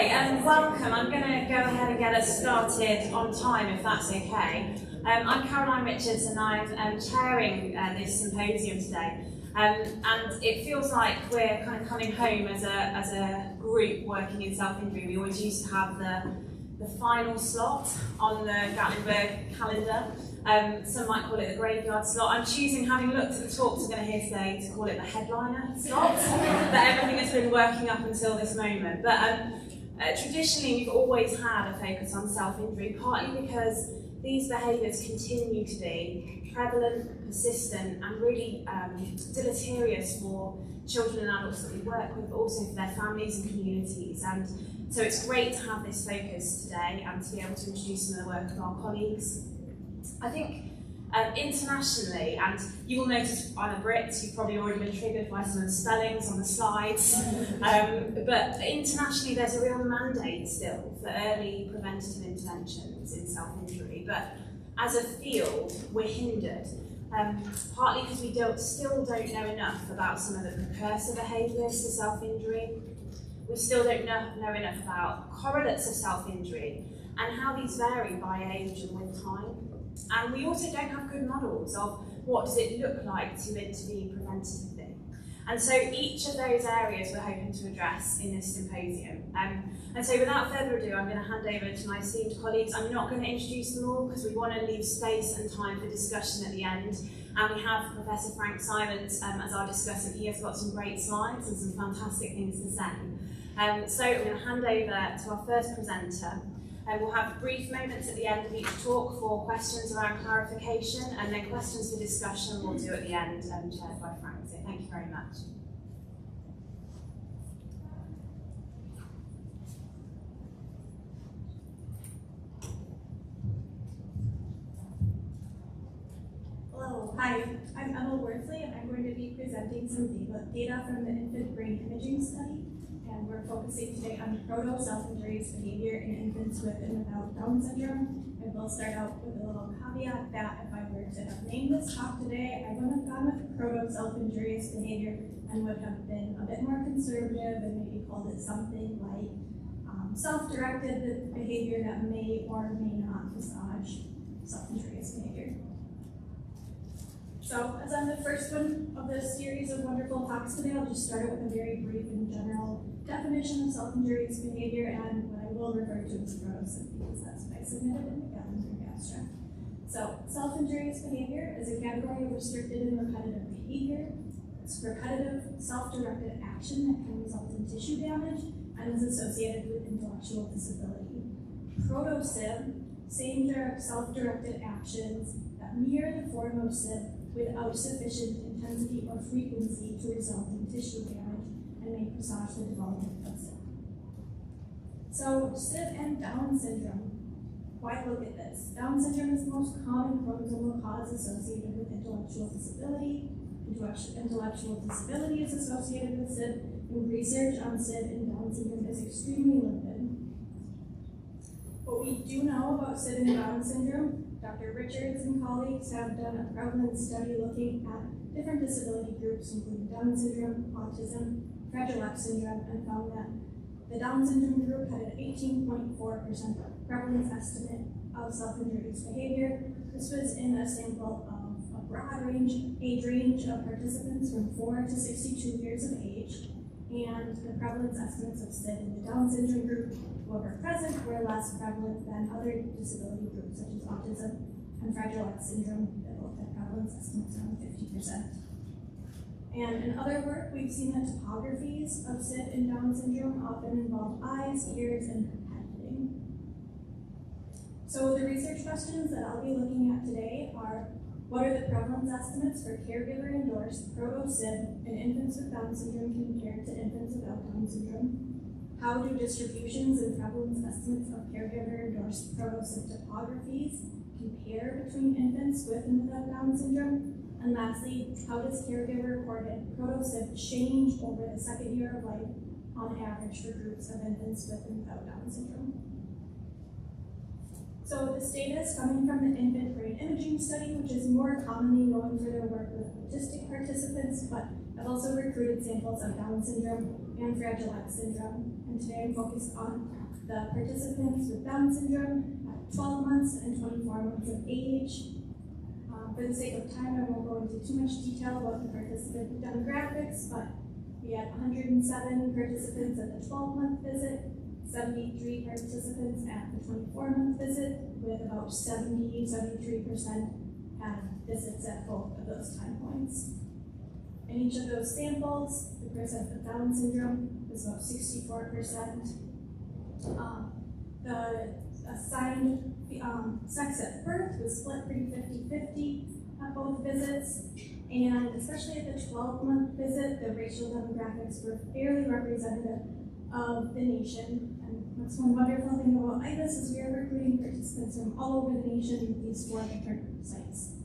Okay, welcome. I'm going to go ahead and get us started on time, if that's okay. I'm Caroline Richards, and I'm chairing this symposium today. And it feels like we're kind of coming home as a group working in self-injury. We always used to have the final slot on the Gatlinburg calendar. Some might call it the graveyard slot. I'm choosing, having looked at the talks we're going to hear today, to call it the headliner slot. But everything has been working up until this moment. But traditionally, we've always had a focus on self-injury, partly because these behaviours continue to be prevalent, persistent, and really deleterious for children and adults that we work with, but also for their families and communities. And so it's great to have this focus today and to be able to introduce some of the work of our colleagues. I think internationally, and you will notice I'm a Brit, you've probably already been triggered by some of the spellings on the slides, but internationally there's a real mandate still for early preventative interventions in self-injury, but as a field we're hindered, partly because we still don't know enough about some of the precursor behaviours to self-injury. We still don't know enough about correlates of self-injury and how these vary by age and with time. And we also don't have good models of what does it look like to intervene preventatively. And so each of those areas we're hoping to address in this symposium. And so without further ado, I'm going to hand over to my esteemed colleagues. I'm not going to introduce them all because we want to leave space and time for discussion at the end. And we have Professor Frank Simons as our discussant. He has got some great slides and some fantastic things to say. So I'm going to hand over to our first presenter. We'll have brief moments at the end of each talk for questions around clarification, and then questions for discussion we'll do at the end, chaired by Frank. So thank you very much. Hello, hi, I'm Emma Worsley, and I'm going to be presenting some data from the infant brain imaging study. And we're focusing today on proto-self-injurious behavior in infants with and without Down syndrome. And we'll start out with a little caveat that if I were to have named this talk today, I wouldn't have gone with proto-self-injurious behavior and would have been a bit more conservative and maybe called it something like self-directed behavior that may or may not massage self-injurious behavior. So, as I'm the first one of this series of wonderful talks today, I'll just start out with a very brief and general definition of self-injurious behavior and what I will refer to as proto-sim because that's what I submitted in the Gatlinburg abstract. So, self-injurious behavior is a category of restricted and repetitive behavior. It's repetitive, self-directed action that can result in tissue damage and is associated with intellectual disability. Proto-sim, same self-directed actions that mirror the form of sim without sufficient intensity or frequency to result in tissue damage and may presage the development of SIB. So, SIB and Down syndrome. Why look at this? Down syndrome is the most common chromosomal cause associated with intellectual disability. Intellectual disability is associated with SIB, and research on SIB and Down syndrome is extremely limited. What we do know about SIB and Down syndrome, Dr. Richards and colleagues have done a prevalence study looking at different disability groups, including Down syndrome, autism, Fragile X syndrome, and found that the Down syndrome group had an 18.4% prevalence estimate of self-injurious behavior. This was in a sample of a broad age range of participants from 4 to 62 years of age, and the prevalence estimates of SID in the Down syndrome group, however present, were less prevalent than other disability groups such as autism and Fragile X syndrome that both had prevalence estimates around 50%. And in other work, we've seen that topographies of SID and Down syndrome often involve eyes, ears, and head hitting. So the research questions that I'll be looking at today are: what are the prevalence estimates for caregiver-endorsed proto-SIB in infants with Down syndrome compared to infants without Down syndrome? How do distributions and prevalence estimates of caregiver-endorsed proto-SIB topographies compare between infants with and without Down syndrome? And lastly, how does caregiver-reported proto-SIB change over the second year of life on average for groups of infants with and without Down syndrome? So this data is coming from the infant brain imaging study, which is more commonly known for their work with autistic participants, but I've also recruited samples of Down syndrome and Fragile X syndrome. And today I'm focused on the participants with Down syndrome at 12 months and 24 months of age. For the sake of time, I won't go into too much detail about the participant demographics, but we had 107 participants at the 12-month visit, 73 participants at the 24-month visit, with about 73% had visits at both of those time points. In each of those samples, the percent with Down syndrome was about 64%. The assigned sex at birth was split pretty 50-50 at both visits, and especially at the 12-month visit, the racial demographics were fairly representative of the nation. And that's one wonderful thing about IBIS is we are recruiting participants from all over the nation with these 4 different sites.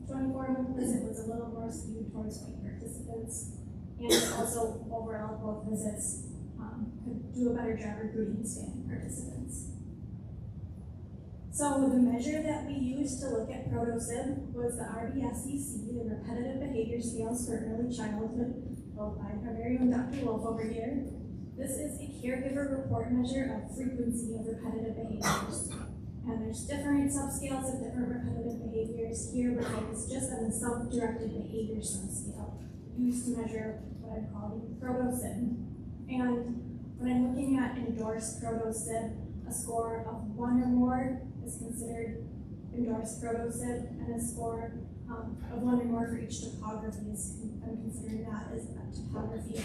24-month visit was a little more skewed towards white participants, and also overall both visits could do a better job recruiting Hispanic participants. So the measure that we used to look at proto-SIB was the RBSEC, the Repetitive Behavior Scales for Early Childhood, held by our very own Dr. Wolf over here. This is a caregiver report measure of frequency of repetitive behaviors. And there's different subscales of different repetitive behaviors. Here we're focused just on the self-directed behavior subscale, used to measure what I'm calling proto-SIB. And when I'm looking at endorsed proto-SIB, a score of 1 or more is considered endorsed proto-SIB, and a score of 1 or more for each topography I'm considering that as a topography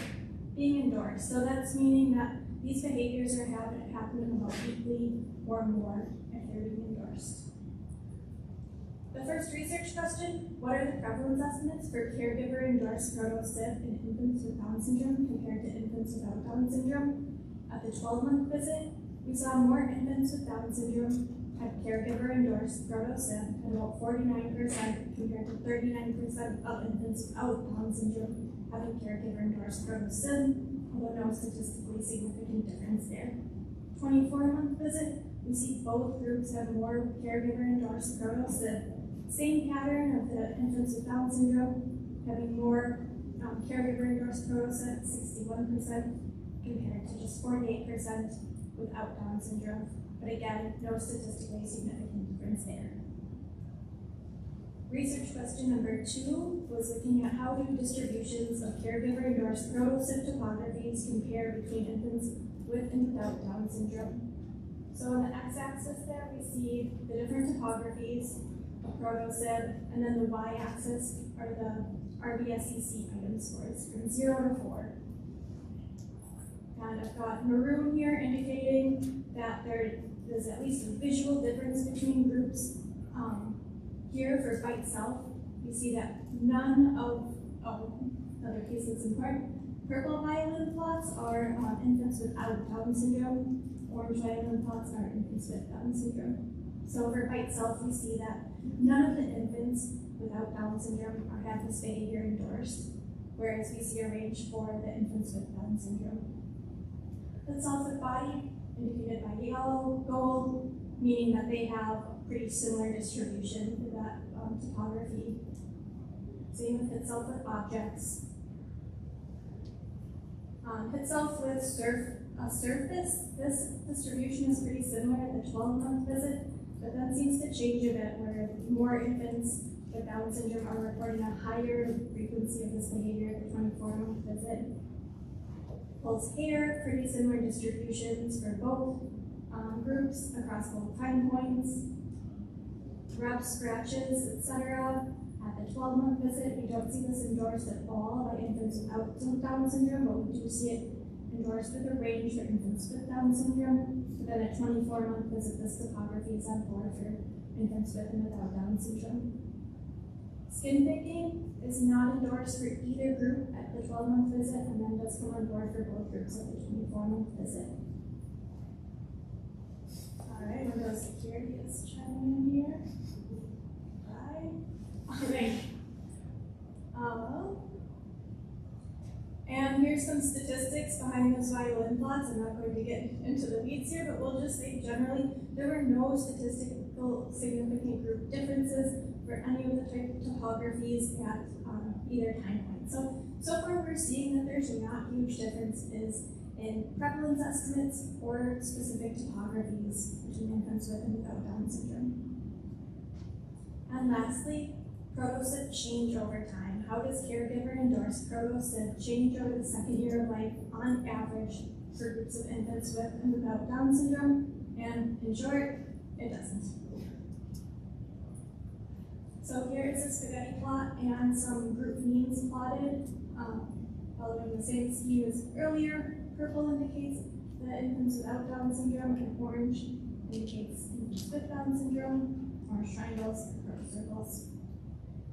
being endorsed. So that's meaning that these behaviors are happening about weekly or more if they're being endorsed. The first research question: what are the prevalence estimates for caregiver endorsed proto-SIB in infants with Down syndrome compared to infants without Down syndrome? At the 12-month visit, we saw more infants with Down syndrome had caregiver-endorsed proto-SIB, and about 49% compared to 39% of infants without Down syndrome having caregiver-endorsed proto-SIB, although no statistically significant difference there. 24-month visit, we see both groups have more caregiver-endorsed proto-SIB. Same pattern of the infants with Down syndrome having more caregiver-endorsed proto-SIB, 61%, compared to just 48% without Down syndrome. But again, no statistically significant difference there. Research question number 2 was looking at how do distributions of caregiver-endorsed proto-SIB topographies compare between infants with and without Down syndrome. So on the x-axis there, we see the different topographies of proto-SIB, and then the y-axis are the RBSEC item scores from 0 to 4. And I've got maroon here indicating that there's at least a visual difference between groups. Here for by itself, we see that none of other cases in part. Purple violin plots are infants without Down syndrome. Orange violin plots are infants with Down syndrome. So for by itself, we see that none of the infants without Down syndrome have this behavior endorsed, whereas we see a range for the infants with Down syndrome. The self body indicated by yellow, gold, meaning that they have a pretty similar distribution for that topography. Same with itself with objects. Itself with surface, this distribution is pretty similar at the 12-month visit, but that seems to change a bit where more infants with Down syndrome are reporting a higher frequency of this behavior at the 24-month visit. Pulse hair, pretty similar distributions for both groups across both time points. Rubs, scratches, etc. At the 12-month visit, we don't see this endorsed at all by infants without Down syndrome, but we do see it endorsed with a range for infants with Down syndrome. But then at 24-month visit, this topography is on board for infants with and without Down syndrome. Skin picking is not endorsed for either group at the 12-month visit, and then does come on board for both groups at the 24-month visit. All right, Windows security is chiming in here. All right. And here's some statistics behind those violin plots. I'm not going to get into the weeds here, but we'll just say generally there were no statistical significant group differences for any of the topographies at either time point. So far we're seeing that there's not huge differences in prevalence estimates or specific topographies between infants with and without Down syndrome. And lastly, proto-SIB change over time. How does caregiver-endorsed proto-SIB change over the second year of life on average for groups of infants with and without Down syndrome? And in short, it doesn't. So here is a spaghetti plot and some group means plotted, following the same scheme as earlier. Purple indicates the infants without Down syndrome, and orange indicates infants with Down syndrome. Orange triangles, purple circles.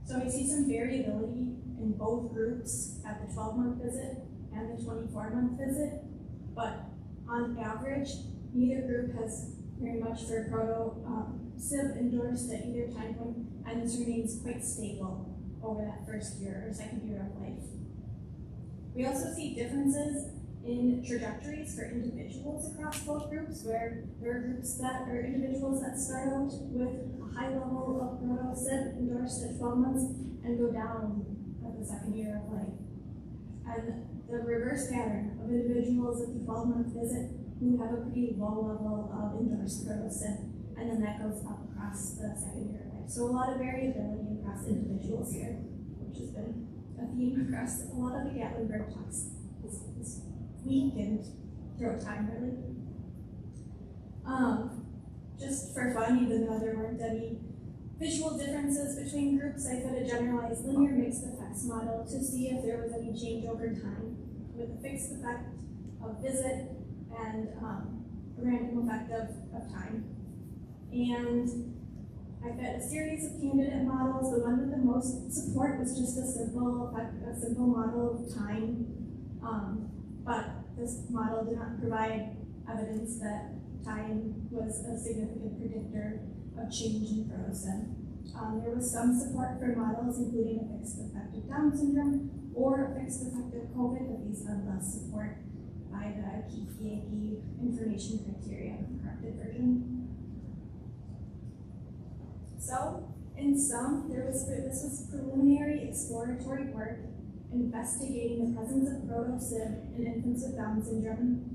So we see some variability in both groups at the 12-month visit and the 24-month visit, but on average, neither group has very much for proto-SIB endorsed at either time point, and this remains quite stable over that first year or second year of life. We also see differences in trajectories for individuals across both groups, where there are groups that are individuals that start out with a high level of proto-SIB endorsed at 12 months and go down at the second year of life. And the reverse pattern of individuals at the 12-month visit who have a pretty low level of endorsed proto-SIB, and then that goes up across the second year of life. So a lot of variability across individuals here, which has been a theme across a lot of the Gatlinburg talks this week and throughout time, really. Just for fun, even though there weren't any visual differences between groups, I put a generalized linear mixed effects model to see if there was any change over time with a fixed effect of visit and a random effect of time. And I fit a series of candidate models. The one with the most support was just a simple model of time, but this model did not provide evidence that time was a significant predictor of change in proto-SIB. There was some support for models including a fixed effect of Down syndrome or a fixed effect of COVID, but these had less support by the key information criteria of the corrected version. So, in sum, this was preliminary exploratory work investigating the presence of proto-SIB in infants with Down syndrome.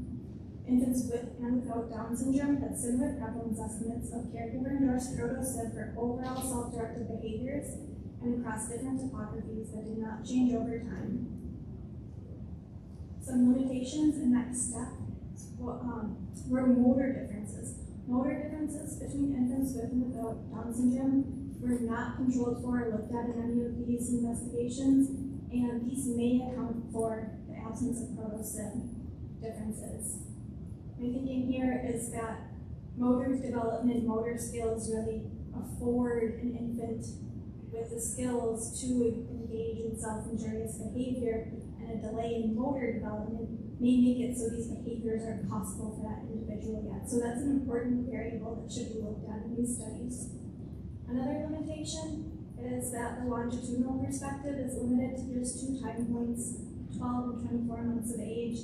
Infants with and without Down syndrome had similar prevalence estimates of caregiver-endorsed proto-SIB for overall self-directed behaviors and across different topographies that did not change over time. Some limitations and next step were motor differences. Motor differences between infants with and without Down syndrome were not controlled for or looked at in any of these investigations, and these may account for the absence of proto-SIB differences. My thinking here is that motor development, motor skills really afford an infant with the skills to engage in self-injurious behavior, and a delay in motor development may make it so these behaviors aren't possible for that individual yet. So that's an important variable that should be looked at in these studies. Another limitation is that the longitudinal perspective is limited to just 2 time points, 12 and 24 months of age,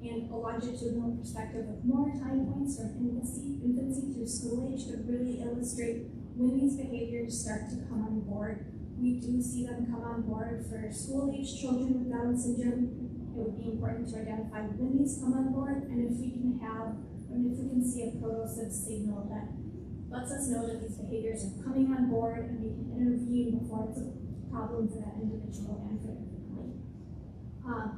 and a longitudinal perspective with more time points from infancy through school age could really illustrate when these behaviors start to come on board. We do see them come on board for school-age children with Down syndrome. It would be important to identify when these come on board, and if we can see a proto-SIB signal that lets us know that these behaviors are coming on board, and we can intervene before it's a problem for that individual and for their family.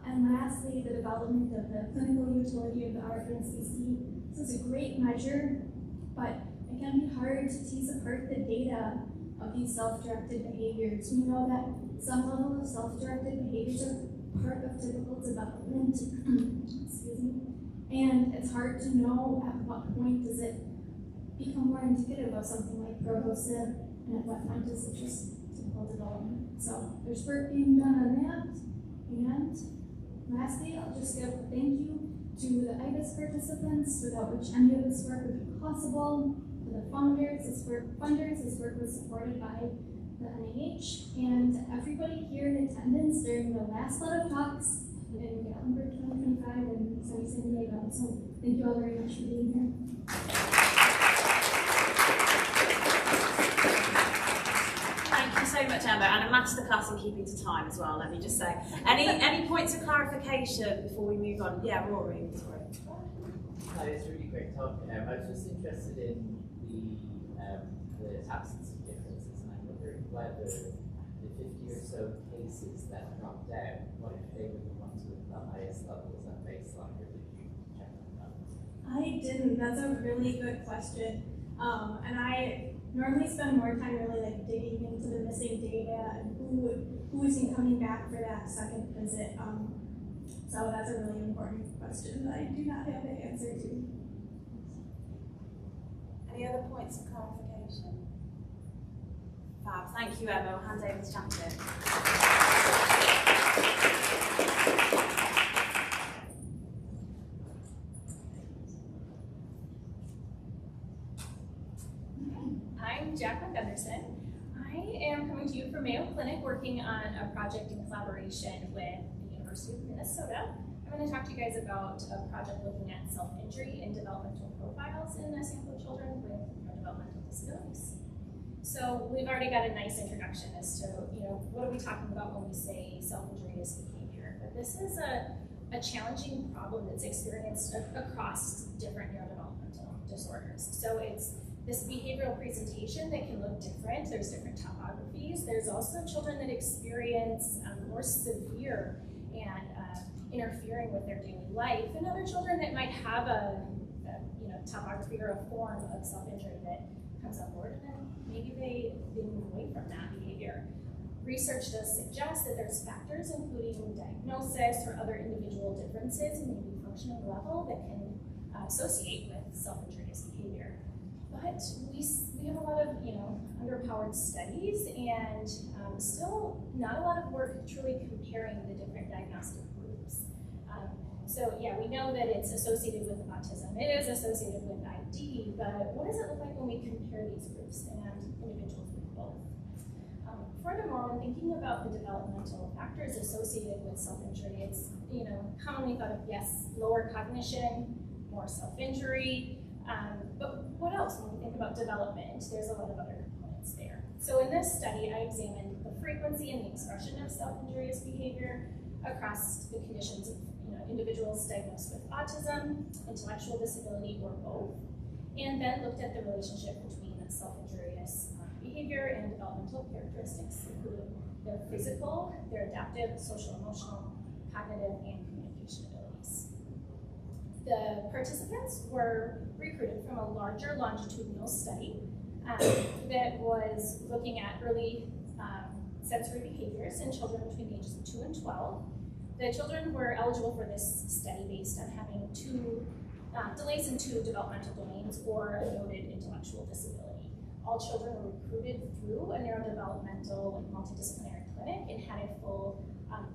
And lastly, the development of the clinical utility of the RNCC. This is a great measure, but it can be hard to tease apart the data of these self-directed behaviors. We know that some level of self-directed behaviors are part of typical development, excuse me, and it's hard to know at what point does it become more indicative of something like proto-SIB, and at what point is it just typical development. So there's work being done on that, and lastly, I'll just give a thank you to the IBIS participants, without which any of this work would be possible. The funders, this work was supported by the NIH, and everybody here in attendance during the last lot of talks in Gatlinburg 2025 and sunny San Diego. So thank you all very much for being here. Thank you so much, much, Emma, and a masterclass in keeping to time as well, let me just say. Any points of clarification before we move on? Yeah, Rory, sorry. Hi, it's a really great talk. I was just interested in the absence of differences, and I'm wondering whether the 50 or so cases that dropped out, what if they were the ones with the highest levels at baseline, or did you check on that? I didn't. That's a really good question. And I normally spend more time really like digging into the missing data and who isn't coming back for that second visit. So that's a really important question that I do not have the answer to. Any other points of clarification? Fab. Thank you, Emma. I'll hand over to Jacqueline. I'm Jacqueline Gunderson. I am coming to you from Mayo Clinic working on a project in collaboration with the University of Minnesota. I'm going to talk to you guys about a project looking at self-injury and developmental profiles in a sample of children with neurodevelopmental disabilities. So we've already got a nice introduction as to, what are we talking about when we say self-injurious behavior. But this is a challenging problem that's experienced across different neurodevelopmental disorders. So it's this behavioral presentation that can look different. There's different topographies. There's also children that experience more severe and interfering with their daily life, and other children that might have a topography or a form of self-injury that comes on board, and then maybe they move away from that behavior. Research does suggest that there's factors, including diagnosis or other individual differences in maybe functioning level, that can associate with self-injurious behavior. But we have a lot of underpowered studies, and still not a lot of work truly comparing the different diagnostic groups. So yeah, we know that it's associated with autism. It is associated with ID, but what does it look like when we compare these groups and individuals with both? Furthermore, when thinking about the developmental factors associated with self-injury, it's commonly thought of, yes, lower cognition, more self-injury, but what else when we think about development? There's a lot of other components there. So in this study, I examined the frequency and the expression of self-injurious behavior across the conditions of individuals diagnosed with autism, intellectual disability, or both, and then looked at the relationship between self-injurious behavior and developmental characteristics, including their physical, their adaptive, social, emotional, cognitive, and communication abilities. The participants were recruited from a larger longitudinal study that was looking at early sensory behaviors in children between the ages of 2 and 12. The children were eligible for this study based on having delays in 2 developmental domains or a noted intellectual disability. All children were recruited through a neurodevelopmental multidisciplinary clinic and had a full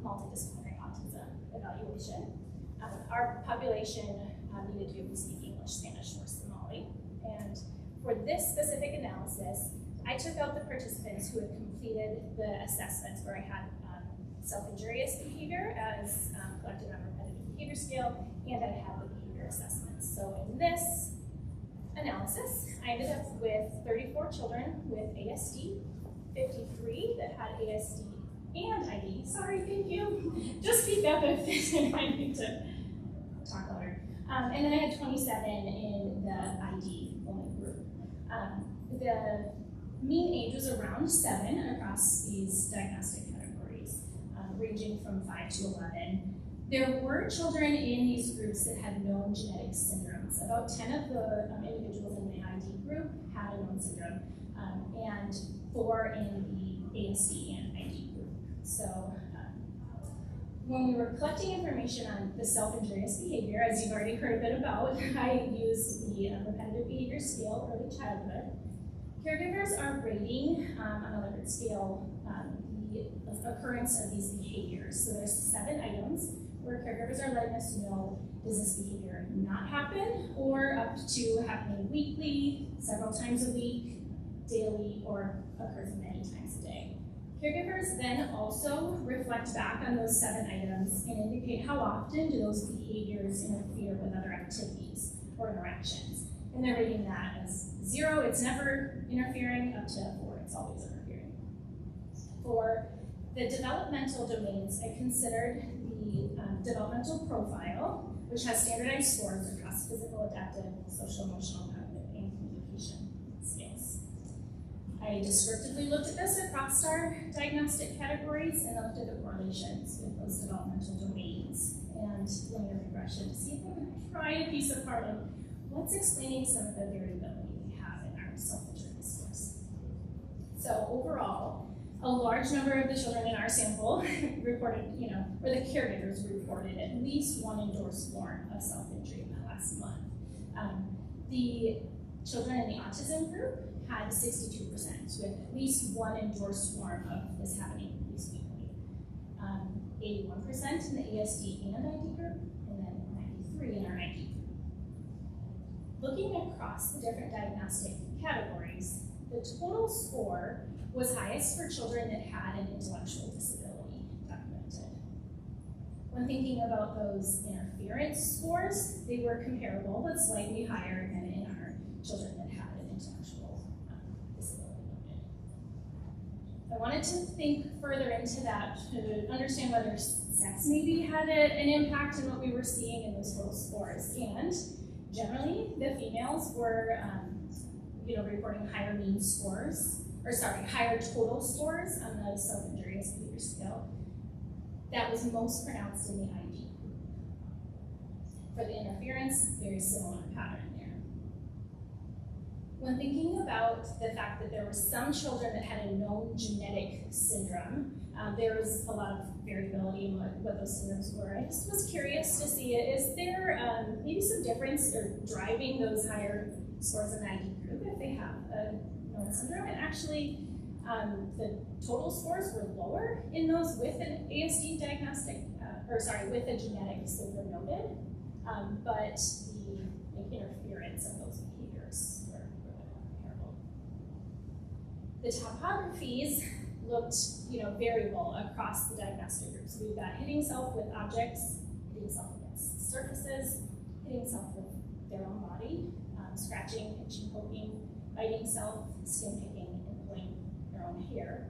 multidisciplinary autism evaluation. Our population needed to be able to speak English, Spanish, or Somali. And for this specific analysis, I took out the participants who had completed the assessments where I had self-injurious behavior as collected on repetitive behavior scale, and I had the behavior assessments. So in this analysis, I ended up with 34 children with ASD, 53 that had ASD and ID. Sorry, thank you. Just speak up if I need to talk louder. And then I had 27 in the ID only group. The mean age was around 7 across these diagnostic categories, ranging from 5 to 11. There were children in these groups that had known genetic syndromes. About 10 of the individuals in the ID group had a known syndrome, and 4 in the ASD and ID group. So when we were collecting information on the self-injurious behavior, as you've already heard a bit about, I used the repetitive behavior scale, early childhood. Caregivers are rating on a Likert scale the occurrence of these behaviors. So there's 7 items where caregivers are letting us know, does this behavior not happen, or up to happening weekly, several times a week, daily, or occurs many times a day. Caregivers then also reflect back on those 7 items and indicate how often do those behaviors interfere with other activities or interactions. And they're rating that as 0, it's never interfering, up to 4, it's always interfering. For the developmental domains, I considered the developmental profile, which has standardized scores across physical, adaptive, social, emotional, cognitive, and communication skills. I descriptively looked at this across our diagnostic categories and looked at the correlations with those developmental domains and linear regression to see if we could try to piece apart what's explaining some of the variability we have in our self-injurious scores. So overall, a large number of the children in our sample reported, or the caregivers reported at least one endorsed form of self-injury in the last month. The children in the autism group had 62%, with at least one endorsed form of this happening at least weekly. 81% in the ASD and ID group, and then 93% in our ID group. Looking across the different diagnostic categories, the total score was highest for children that had an intellectual disability documented. When thinking about those interference scores, they were comparable but slightly higher than in our children that had an intellectual disability noted. I wanted to think further into that to understand whether sex maybe had an impact in what we were seeing in those total scores. And generally, the females were reporting higher mean scores, higher total scores on the self-injurious behavior scale. That was most pronounced in the ID group. For the interference, very similar pattern there. When thinking about the fact that there were some children that had a known genetic syndrome, there was a lot of variability in what those syndromes were. I just was curious to see, is there maybe some difference or driving those higher scores in the ID group if they have a known syndrome? And actually, the total scores were lower in those with an ASD diagnostic, with a genetic syndrome noted, but the interference of those behaviors were comparable. The topographies looked, variable across the diagnostic groups. So we've got hitting self with objects, hitting self against surfaces, hitting self with their own body, scratching, pinching, poking, biting self, skin picking, and pulling their own hair.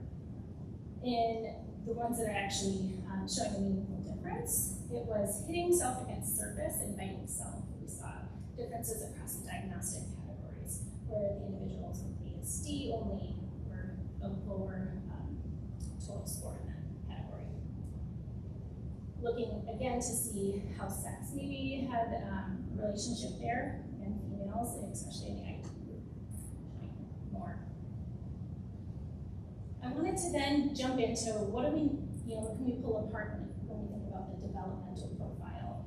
In the ones that are actually showing a meaningful difference, it was hitting self against surface and biting self. We saw differences across the diagnostic categories, where the individuals with ASD only were a lower total score in that category. Looking again to see how sex maybe had a relationship there in females, and especially in the ID group, more. I wanted to then jump into what can we pull apart when we think about the developmental profile.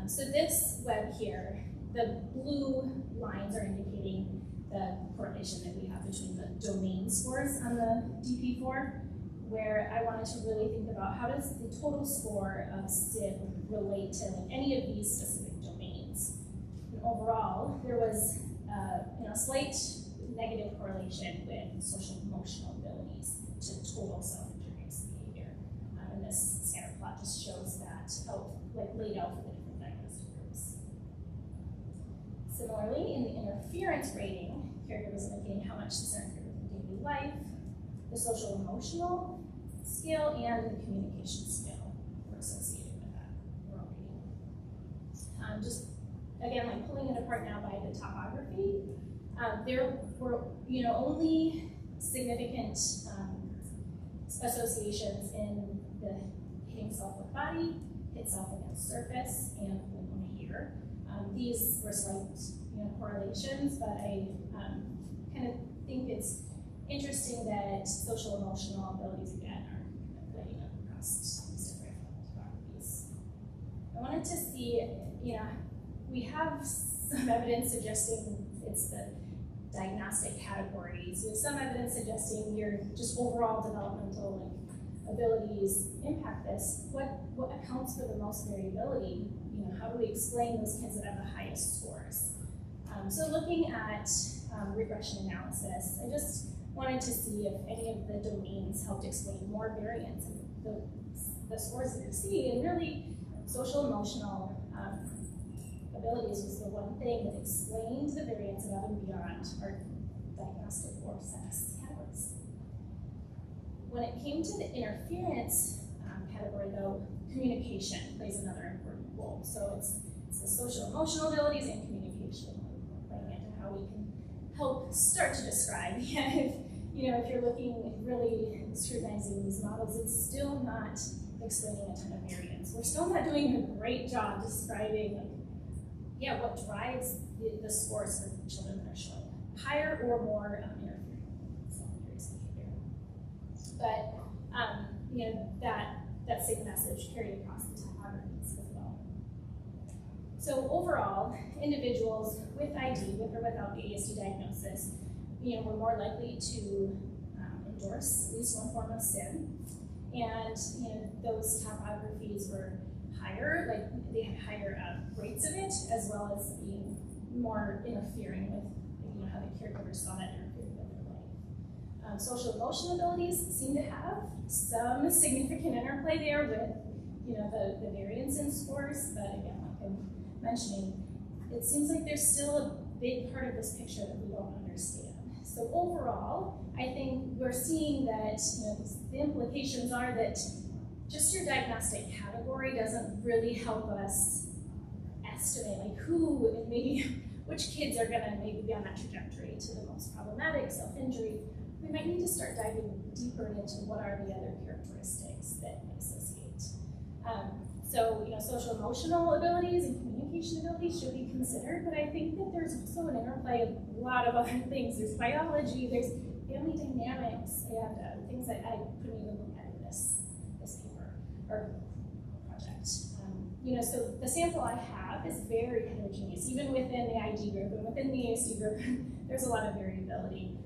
So this web here, the blue lines are indicating the correlation that we have between the domain scores on the DP4, where I wanted to really think about how does the total score of SIB relate to any of these specific domains. And overall, there was a slight negative correlation with social emotional abilities to total self-injurious behavior. And this scatter plot just shows that laid out for the different diagnostic groups. Similarly, in the interference rating, caregivers indicating how much this interfered with daily life, the social emotional skill and the communication skill were associated with that rating. Just again, pulling it apart now by the topography, there were only significant associations in the hitting self with body, hit self against surface, and pulling hair. These were slight correlations, but I kind of think it's interesting that social emotional abilities again are playing across these different topographies. I wanted to see, we have some evidence suggesting it's the diagnostic categories. We have some evidence suggesting your just overall developmental abilities impact this. What accounts for the most variability? How do we explain those kids that have the highest scores? So looking at regression analysis, I just wanted to see if any of the domains helped explain more variance in the scores that you're seeing. And really, social emotional abilities was the one thing that explained the variance above and beyond our diagnostic or sex categories. When it came to the interference category, though, communication plays another important role. So it's the social emotional abilities and communication playing into how we can help start to describe. If you're looking really scrutinizing these models, it's still not explaining a ton of variance. We're still not doing a great job describing what drives the scores for children that are showing higher or more interfering with self-injurious behavior. But that same message carried across the typographies as well. So overall, individuals with ID, with or without the ASD diagnosis, were more likely to endorse at least one form of SIM, and those typographies were higher, like they had higher rates of it, as well as being more interfering with how the caregivers saw that interfering with their life. Social emotional abilities seem to have some significant interplay there with the variance in scores, but again, like I'm mentioning, it seems like there's still a big part of this picture that we don't understand. So overall, I think we're seeing that the implications are that just your diagnostic category doesn't really help us estimate who and maybe which kids are going to maybe be on that trajectory to the most problematic self-injury. We might need to start diving deeper into what are the other characteristics that we associate. Social emotional abilities and communication abilities should be considered, but I think that there's also an interplay of a lot of other things. There's biology, there's family dynamics, and things that I couldn't even look at in this paper or project. So the sample I have is very heterogeneous, even within the ID group and within the ASD group. There's a lot of variability.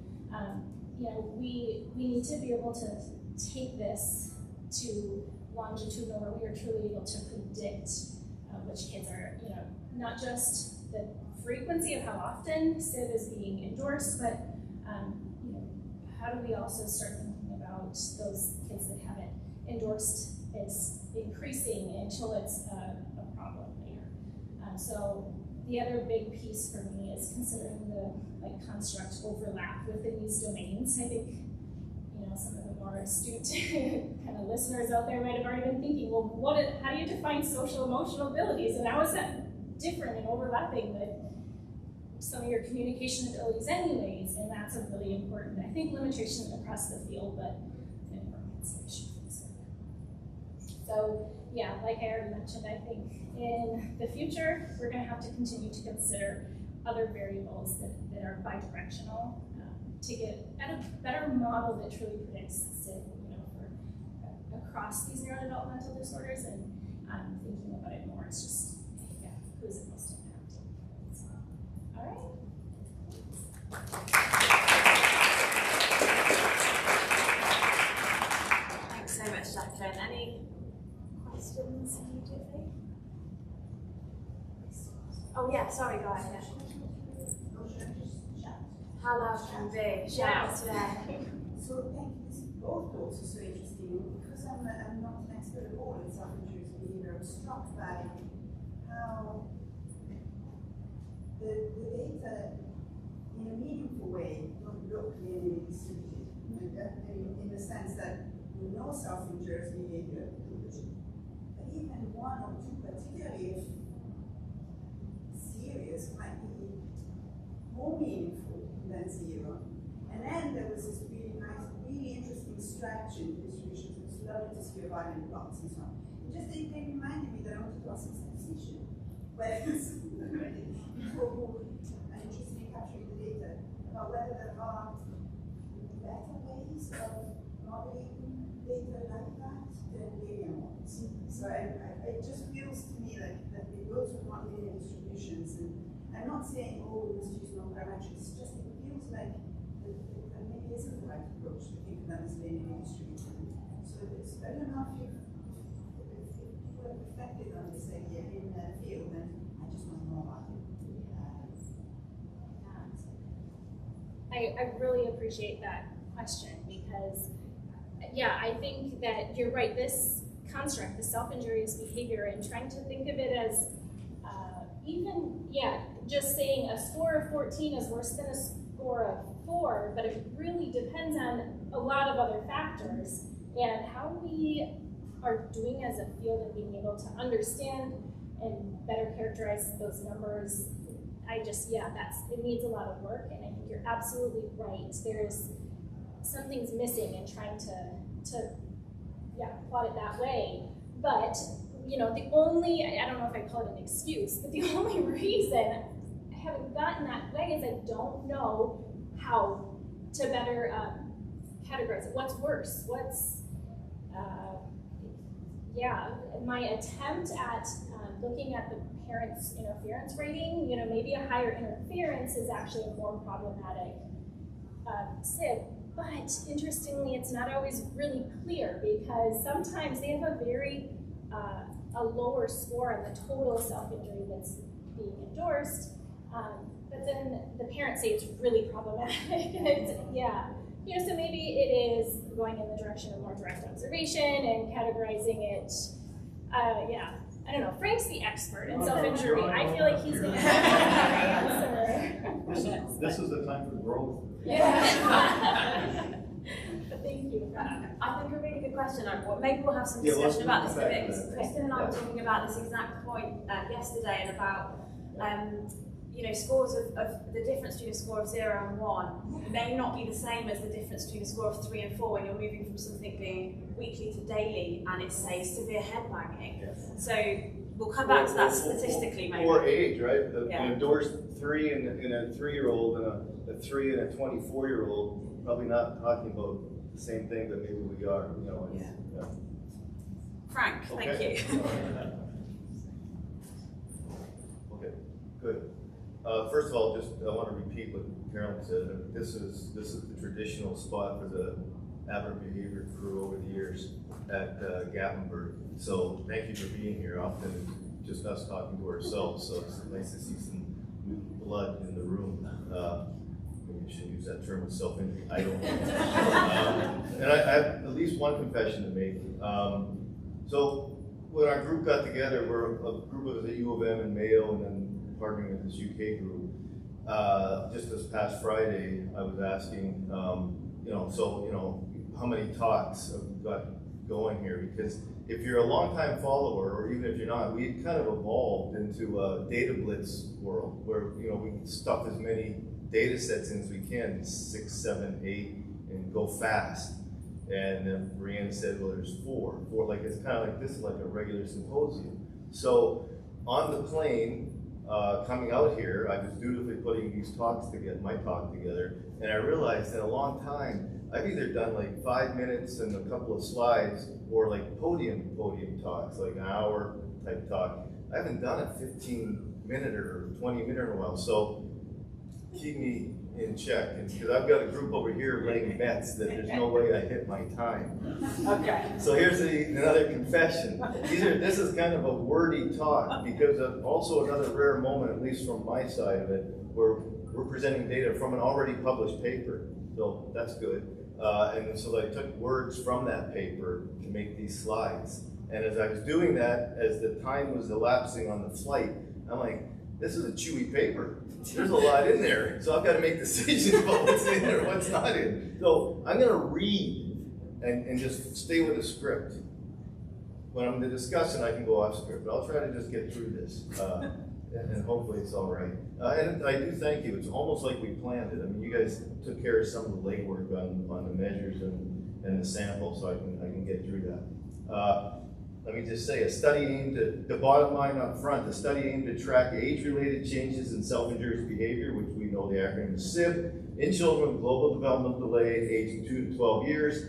We need to be able to take this to longitudinal where we are truly able to predict which kids are, not just the frequency of how often SIV is being endorsed, but how do we also start thinking about those kids that haven't endorsed as increasing until it's a problem later. So the other big piece for me is considering the construct overlap within these domains. I think some of the more astute kind of listeners out there might have already been thinking, well, how do you define social emotional abilities, and how is that different and overlapping with some of your communication abilities anyways? And that's a really important, I think, limitation across the field, but an important consideration. So like I already mentioned, I think in the future we're going to have to continue to consider other variables that are bidirectional to get at a better model that truly predicts SIV, for across these neurodevelopmental disorders, and thinking about it more. It's just, who's it most impacting? So, all right. Thanks so much, Jacqueline. Any questions immediately? Oh yeah, sorry, go ahead. How loud can be? Shout today. So thank you. This is both also so interesting because I'm not an expert at all in self-injurious behavior. I'm struck by how the data in a meaningful way don't look linearly distributed. In the sense that we know self-injurious behavior, but even one or two, particularly serious, might be more meaningful than zero. And then there was this really nice, really interesting strategy distributions. It was lovely to see violent plots and so on. They reminded me that I wanted to ask some statistician, where it's interested in capturing the data about whether there are better ways of modeling data like that than linear ones. So it just feels to me like that it goes with nonlinear distributions, and I'm not saying, oh, we must use non-parametrics. It's just it feels like that maybe isn't the right approach to think of them as linearly distributed. So I don't know if people have reflected on this idea in the field, and I just want to know about it. I really appreciate that question because, I think that you're right. This construct, the self-injurious behavior, and trying to think of it as just saying a score of 14 is worse than a score of 4, but it really depends on a lot of other factors. And how we are doing as a field and being able to understand and better characterize those numbers, it needs a lot of work, and I think you're absolutely right. There's something's missing in trying to plot it that way. But, you know, the only, I don't know if I call it an excuse, but the only reason I haven't gotten that way is I don't know how to better categorize it. What's worse? What's, my attempt at looking at the parents' interference rating, you know, maybe a higher interference is actually a more problematic SIB. But interestingly, it's not always really clear, because sometimes they have a lower score on the total self-injury that's being endorsed, but then the parents say it's really problematic. And it's, so maybe it is going in the direction of more direct observation and categorizing it. I don't know. Frank's the expert in self-injury. I feel like he's going to have the answer. This is the time for growth. Yeah. But thank you. I think a really good question. Maybe we'll have some discussion about this today. Kristen and I were talking about this exact point yesterday, and about scores of the difference between a score of 0 and 1 may not be the same as the difference between a score of 3 and 4 when you're moving from something being weekly to daily and it's, say, severe head banging. Yes. So we'll come back to that statistically, maybe. Or age, right? An endorsed 3 in a 3-year-old and a 3 and a 24-year-old, probably not talking about the same thing, but maybe we are. You know. Yeah. Frank, thank you. Okay, good. First of all, I want to repeat what Carolyn said. This is the traditional spot for the aberrant behavior crew over the years at Gatlinburg. So thank you for being here. Often it's just us talking to ourselves, so it's nice to see some new blood in the room. Maybe you should use that term with self-injury. I don't know. And I have at least one confession to make. So when our group got together, we're a group of the U of M and Mayo, and then partnering with this UK group. Just this past Friday, I was asking, how many talks have we got going here? Because if you're a longtime follower, or even if you're not, we kind of evolved into a data blitz world where we can stuff as many data sets in as we can, 6, 7, 8, and go fast. And then Brianne said, well, there's 4. Like it's kind of like this is like a regular symposium. So on the plane, coming out here, I was dutifully putting these talks together, my talk together, and I realized in a long time, I've either done like 5 minutes and a couple of slides, or like podium talks, like an hour type talk. I haven't done a 15-minute or 20-minute in a while, so keep me in check, because I've got a group over here laying bets that there's no way I hit my time. Okay. So here's another confession. This is kind of a wordy talk, because of also another rare moment, at least from my side of it, where we're presenting data from an already published paper. So that's good. And so I took words from that paper to make these slides. And as I was doing that, as the time was elapsing on the flight, I'm like, this is a chewy paper. There's a lot in there. So I've got to make decisions about what's in there and what's not in. So I'm going to read and just stay with the script. When I'm discussing, I can go off script, but I'll try to just get through this. And hopefully it's all right. And I do thank you. It's almost like we planned it. I mean, you guys took care of some of the legwork on the measures and the sample, so I can get through that. Let me just say, a study aimed at, the bottom line up front, a study aimed to track age-related changes in self-injurious behavior, which we know the acronym is SIB, in children with global developmental delay aged 2 to 12 years,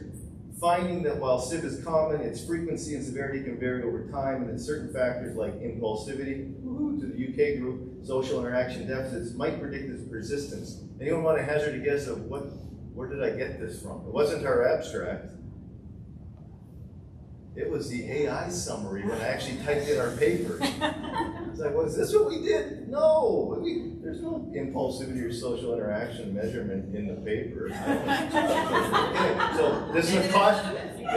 finding that while SIB is common, its frequency and severity can vary over time, and that certain factors like impulsivity, to the UK group, social interaction deficits, might predict its persistence. Anyone want to hazard a guess of where did I get this from? It wasn't our abstract. It was the AI summary when I actually typed in our paper. It's like, well, is this what we did? No, there's no impulsivity or social interaction measurement in the paper. Okay, so this is a cautionary tale.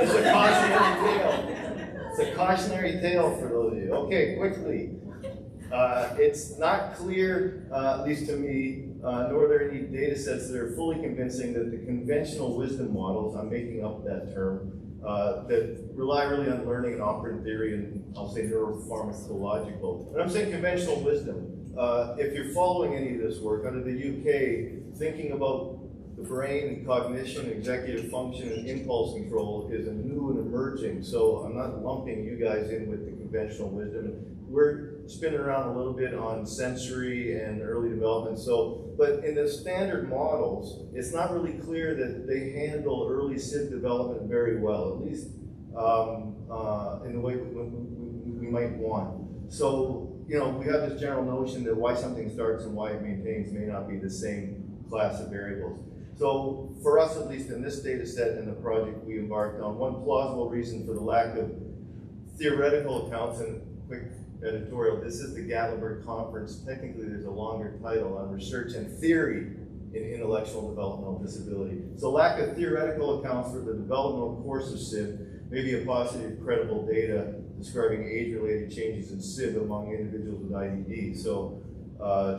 It's a cautionary tale for those of you. Okay, quickly. It's not clear, at least to me, nor are there any data sets that are fully convincing that the conventional wisdom models, I'm making up that term, that rely really on learning and operant theory and I'll say neuropharmacological. And I'm saying conventional wisdom. If you're following any of this work, out of the UK, thinking about the brain and cognition, executive function, and impulse control is a new and emerging. So I'm not lumping you guys in with the conventional wisdom. We're spinning around a little bit on sensory and early development. So, but in the standard models, it's not really clear that they handle early SIB development very well, at least in the way we might want. So, you know, we have this general notion that why something starts and why it maintains may not be the same class of variables. So for us, at least in this data set and the project we embarked on, one plausible reason for the lack of theoretical accounts, and quick editorial, this is the Gatlinburg Conference. Technically, there's a longer title on research and theory in intellectual developmental disability. So lack of theoretical accounts for the developmental course of SIB may be a paucity of credible data describing age-related changes in SIB among individuals with IDD. So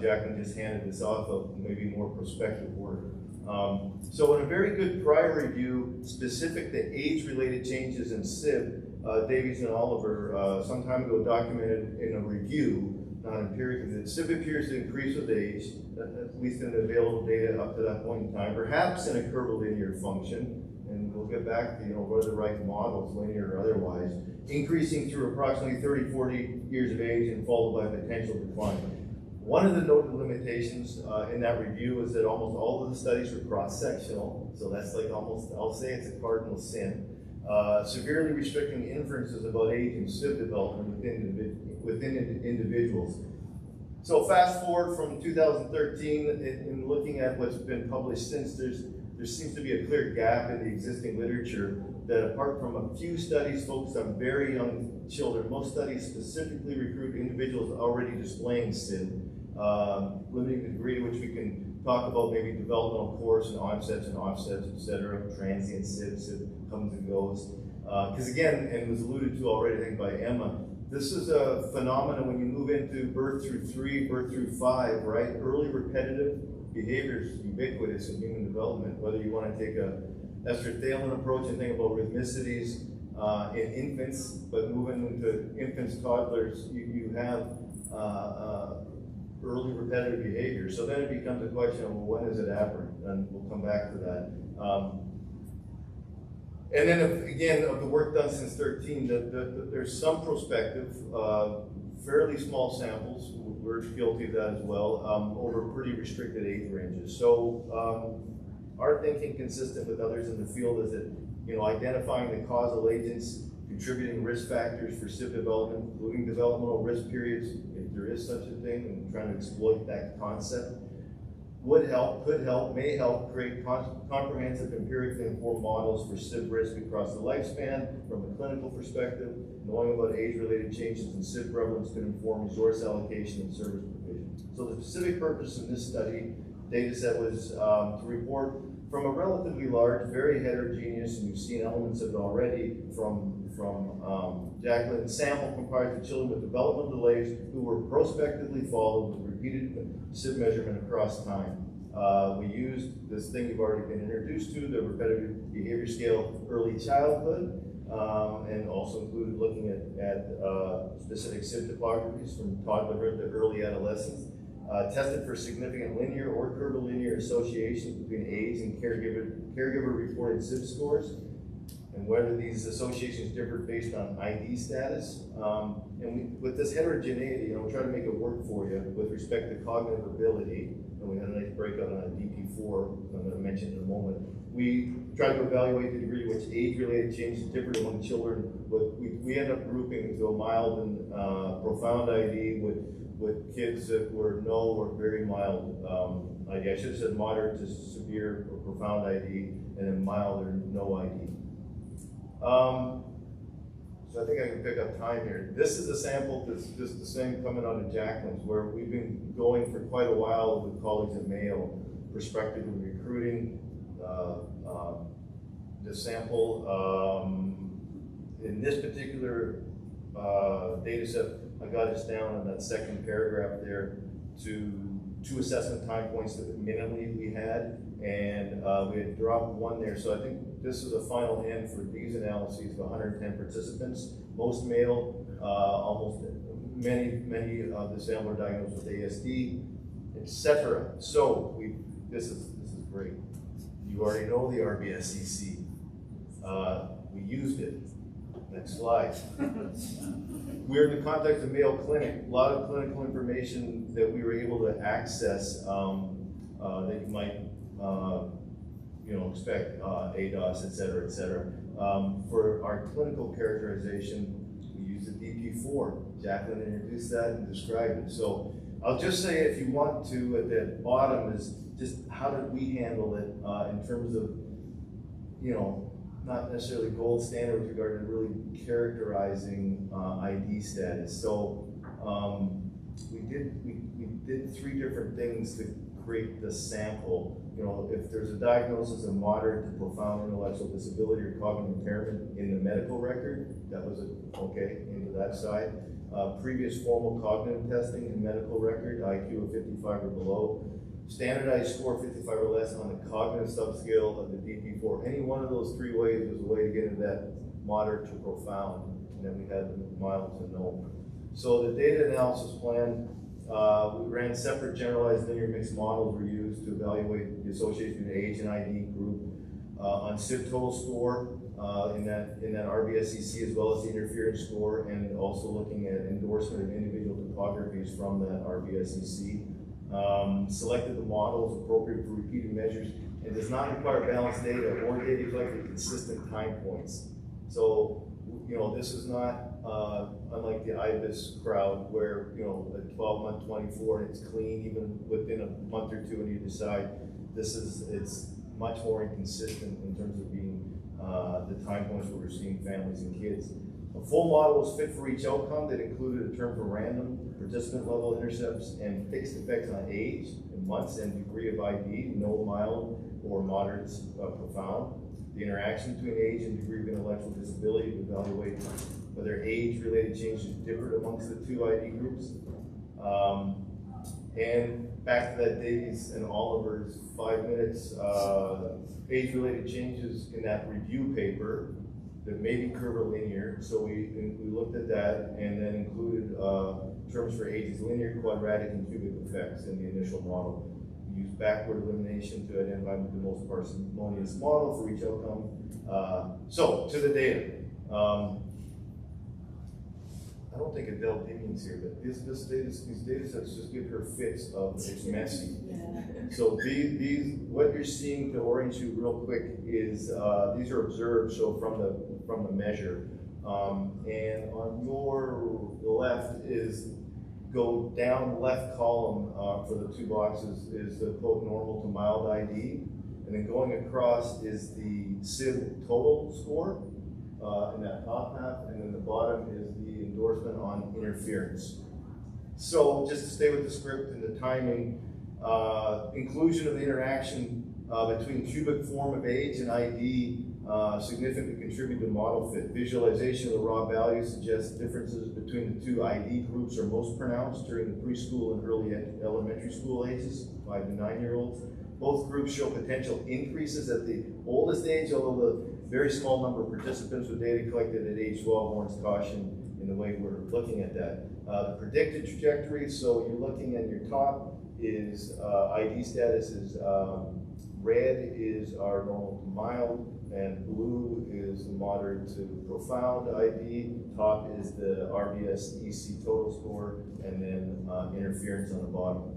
Jacqueline just handed this off of maybe more prospective work. So in a very good prior review specific to age-related changes in SIB, Davies and Oliver some time ago documented in a review, not empirically, that SIB appears to increase with age, at least in the available data up to that point in time, perhaps in a curvilinear function, and we'll get back to, you know, what are the right models, linear or otherwise, increasing through approximately 30, 40 years of age and followed by potential decline. One of the noted limitations in that review is that almost all of the studies were cross-sectional, so that's like almost, I'll say it's a cardinal sin, severely restricting inferences about age and SIB development within individuals. So fast forward from 2013, in looking at what's been published since, there seems to be a clear gap in the existing literature that apart from a few studies focused on very young children, most studies specifically recruit individuals already displaying SIB, limiting the degree to which we can talk about maybe developmental course and offsets, etc., transient SIB comes and goes. Because again, and it was alluded to already, I think, by Emma, this is a phenomenon when you move into birth through 3, birth through 5, right? Early repetitive behavior is ubiquitous in human development, whether you want to take a Esther-Thalen approach and think about rhythmicities in infants, but moving into infants, toddlers, you have early repetitive behavior. So then it becomes a question of, well, when is it aberrant? And we'll come back to that. And then, again, of the work done since 13, there's some prospective, fairly small samples, we're guilty of that as well, over pretty restricted age ranges. So our thinking, consistent with others in the field, is that, you know, identifying the causal agents contributing risk factors for SIB development, including developmental risk periods, if there is such a thing, and trying to exploit that concept, would help, could help, may help create comprehensive empirically informed models for SIB risk across the lifespan from a clinical perspective. Knowing about age-related changes in SIB prevalence could inform resource allocation and service provision. So the specific purpose of this study data set was to report from a relatively large, very heterogeneous, and you've seen elements of it already from Jacqueline, sample comprised of children with developmental delays who were prospectively followed with repeated SIB measurement across time. We used this thing you've already been introduced to, the repetitive behavior scale early childhood, and also included looking at specific SIB topographies from toddlerhood to early adolescence. Tested for significant linear or curvilinear associations between age and caregiver-reported SIB scores, and whether these associations differed based on ID status. With this heterogeneity, you know, we'll try to make it work for you with respect to cognitive ability, and we had a nice breakout on a DP4, I'm going to mention in a moment. We tried to evaluate the degree to which age-related changes differed among children. We end up grouping into a mild and profound ID with kids that were no or very mild ID. I should have said moderate to severe or profound ID, and then mild or no ID. So I think I can pick up time here. This is a sample that's just the same coming out of Jacqueline's, where we've been going for quite a while with colleagues at Mayo, prospectively recruiting the sample. In this particular data set, I got us down in that second paragraph there to 2 assessment time points that minimally we had, and we had dropped 1 there. So I think this is a final end for these analyses of 110 participants, most male, almost many of the sample are diagnosed with ASD, etc. So this is great. You already know the RBSEC. We used it. Next slide. We're in the context of Mayo Clinic. A lot of clinical information that we were able to access that you might expect, ADOS, et cetera, for our clinical characterization, we used the DP4. Jacqueline introduced that and described it. So I'll just say, if you want to, at the bottom is just how did we handle it in terms of, not necessarily gold standard with regard to really characterizing ID status. So we did 3 different things to create the sample. If there's a diagnosis of moderate to profound intellectual disability or cognitive impairment in the medical record, that was okay into that side. Previous formal cognitive testing in medical record, IQ of 55 or below. Standardized score 55 or less on the cognitive subscale of the DP4. Any one of those 3 ways was a way to get into that moderate to profound, and then we had the mild to no. So the data analysis plan, we ran separate generalized linear mixed models were used to evaluate the association between age and ID group on SIB total score in that RBSEC, as well as the interference score, and also looking at endorsement of individual topographies from that RBSEC. Selected the models appropriate for repeated measures and does not require balanced data or data collected at consistent time points. So, this is not unlike the IBIS crowd where, a 12-month, 24, and it's clean even within a month or 2 and you decide. It's much more inconsistent in terms of being the time points where we're seeing families and kids. A full model was fit for each outcome that included a term for random, participant level intercepts, and fixed effects on age, in months, and degree of ID, no mild or moderate profound. The interaction between age and degree of intellectual disability to evaluate whether age-related changes differed amongst the 2 ID groups. And back to that Davies and Oliver's 5 minutes, age-related changes in that review paper that may be curvilinear. So we looked at that and then included terms for ages, linear, quadratic, and cubic effects in the initial model. We used backward elimination to identify the most parsimonious model for each outcome. So to the data. I don't think Adele Diggins here, but these data sets just give her fits of it's messy. So these what you're seeing, to orient you real quick, is these are observed, so from the measure. And on your left is go down left column for the 2 boxes is the quote normal to mild ID, and then going across is the SIB total score in that top half, and then the bottom is the endorsement on interference. So just to stay with the script and the timing, inclusion of the interaction between cubic form of age and ID significantly contribute to model fit. Visualization of the raw values suggests differences between the 2 ID groups are most pronounced during the preschool and early elementary school ages, 5 to 9-year-olds. Both groups show potential increases at the oldest age, although the very small number of participants with data collected at age 12 warrants caution in the way we're looking at that. The predicted trajectories, so you're looking at your top is ID status is red is our normal to mild, and blue is the moderate to profound ID. Top is the RBS EC total score, and then interference on the bottom.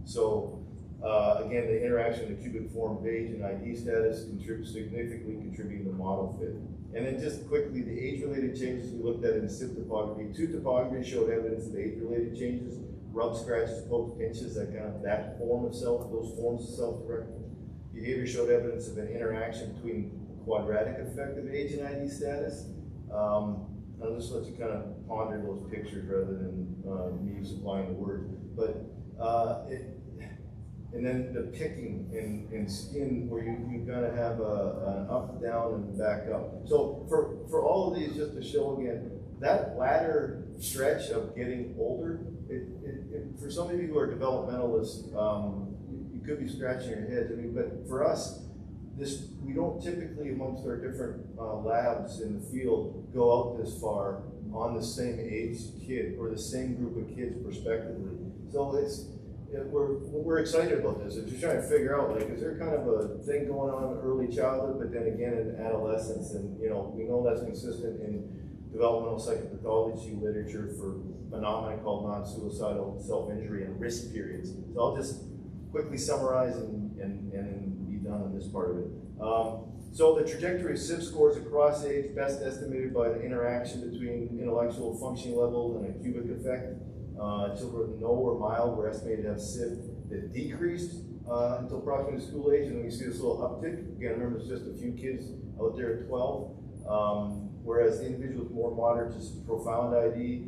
So again, the interaction of the cubic form of age and ID status significantly contributing to model fit. And then just quickly, the age-related changes we looked at in SIB topography. 2 topographies showed evidence of age-related changes, rub, scratches, pokes, pinches, that form of those forms of self-direction. Behavior showed evidence of an interaction between quadratic effect of age and ID status. I'll just let you kind of ponder those pictures rather than me supplying the words. But and then the picking in skin, where you've got to have an up, down, and back up. So for all of these, just to show again, that latter stretch of getting older, for some of you who are developmentalists, you could be scratching your heads. I mean, but for us, we don't typically, amongst our different labs in the field, go out this far on the same age kid or the same group of kids prospectively. So we're excited about this. We're just trying to figure out, like, is there kind of a thing going on in early childhood, but then again in adolescence? And we know that's consistent in developmental psychopathology literature for phenomena called non-suicidal self-injury and risk periods. So I'll just quickly summarize and be done on this part of it. So the trajectory of SIB scores across age, best estimated by the interaction between intellectual functioning level and a cubic effect. Children with no or mild were estimated to have SIB that decreased until approximately school age, and then we see this little uptick. Again, remember, it's just a few kids out there at 12. Whereas the individual with more moderate to profound ID,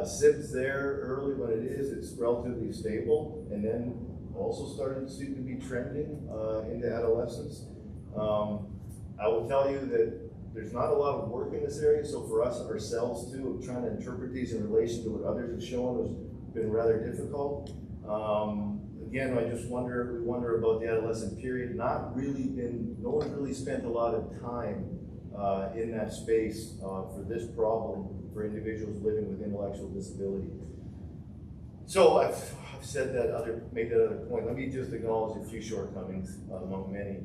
SIB's there early when it is, it's relatively stable, and then also starting to be trending into adolescence. I will tell you that there's not a lot of work in this area, so for us ourselves too, of trying to interpret these in relation to what others have shown has been rather difficult. Again, we wonder about the adolescent period. No one really spent a lot of time in that space for this problem for individuals living with intellectual disability. So I've said that made that other point. Let me just acknowledge a few shortcomings among many.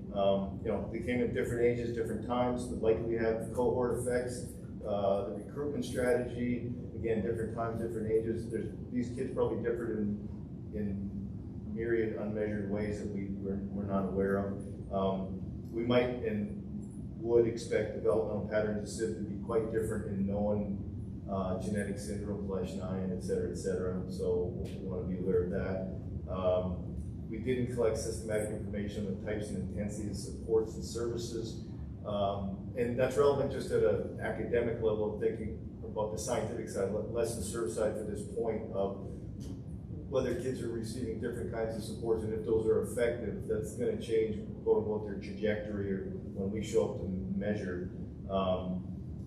They came at different ages, different times. Likely we have cohort effects, the recruitment strategy, again, different times, different ages. These kids probably differed in myriad unmeasured ways that we're not aware of. We might and would expect developmental patterns of SIB to be quite different in known genetic syndrome, Flesh-9, et cetera, so we want to be aware of that. We didn't collect systematic information on the types and intensity of supports and services, and that's relevant just at an academic level of thinking about the scientific side, less the service side for this point of whether kids are receiving different kinds of supports, and if those are effective, that's going to change, quote unquote, their trajectory or when we show up to measure.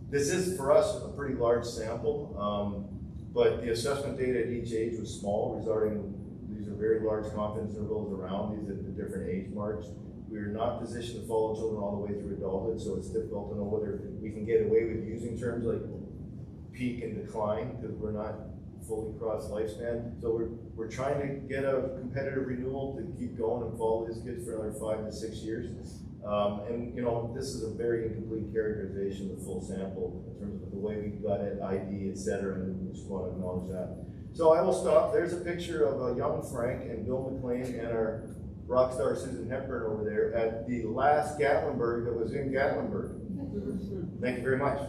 This is, for us, a pretty large sample, but the assessment data at each age was small, these are very large confidence intervals around these at the different age marks. We are not positioned to follow children all the way through adulthood, so it's difficult to know whether we can get away with using terms like peak and decline, because we're not fully cross lifespan. So we're trying to get a competitive renewal to keep going and follow these kids for another 5 to 6 years. And this is a very incomplete characterization of the full sample in terms of the way we got it, ID, et cetera, and we just want to acknowledge that. So I will stop. There's a picture of young Frank and Bill McLean and our rock star Susan Hepburn over there at the last Gatlinburg that was in Gatlinburg. Thank you very much.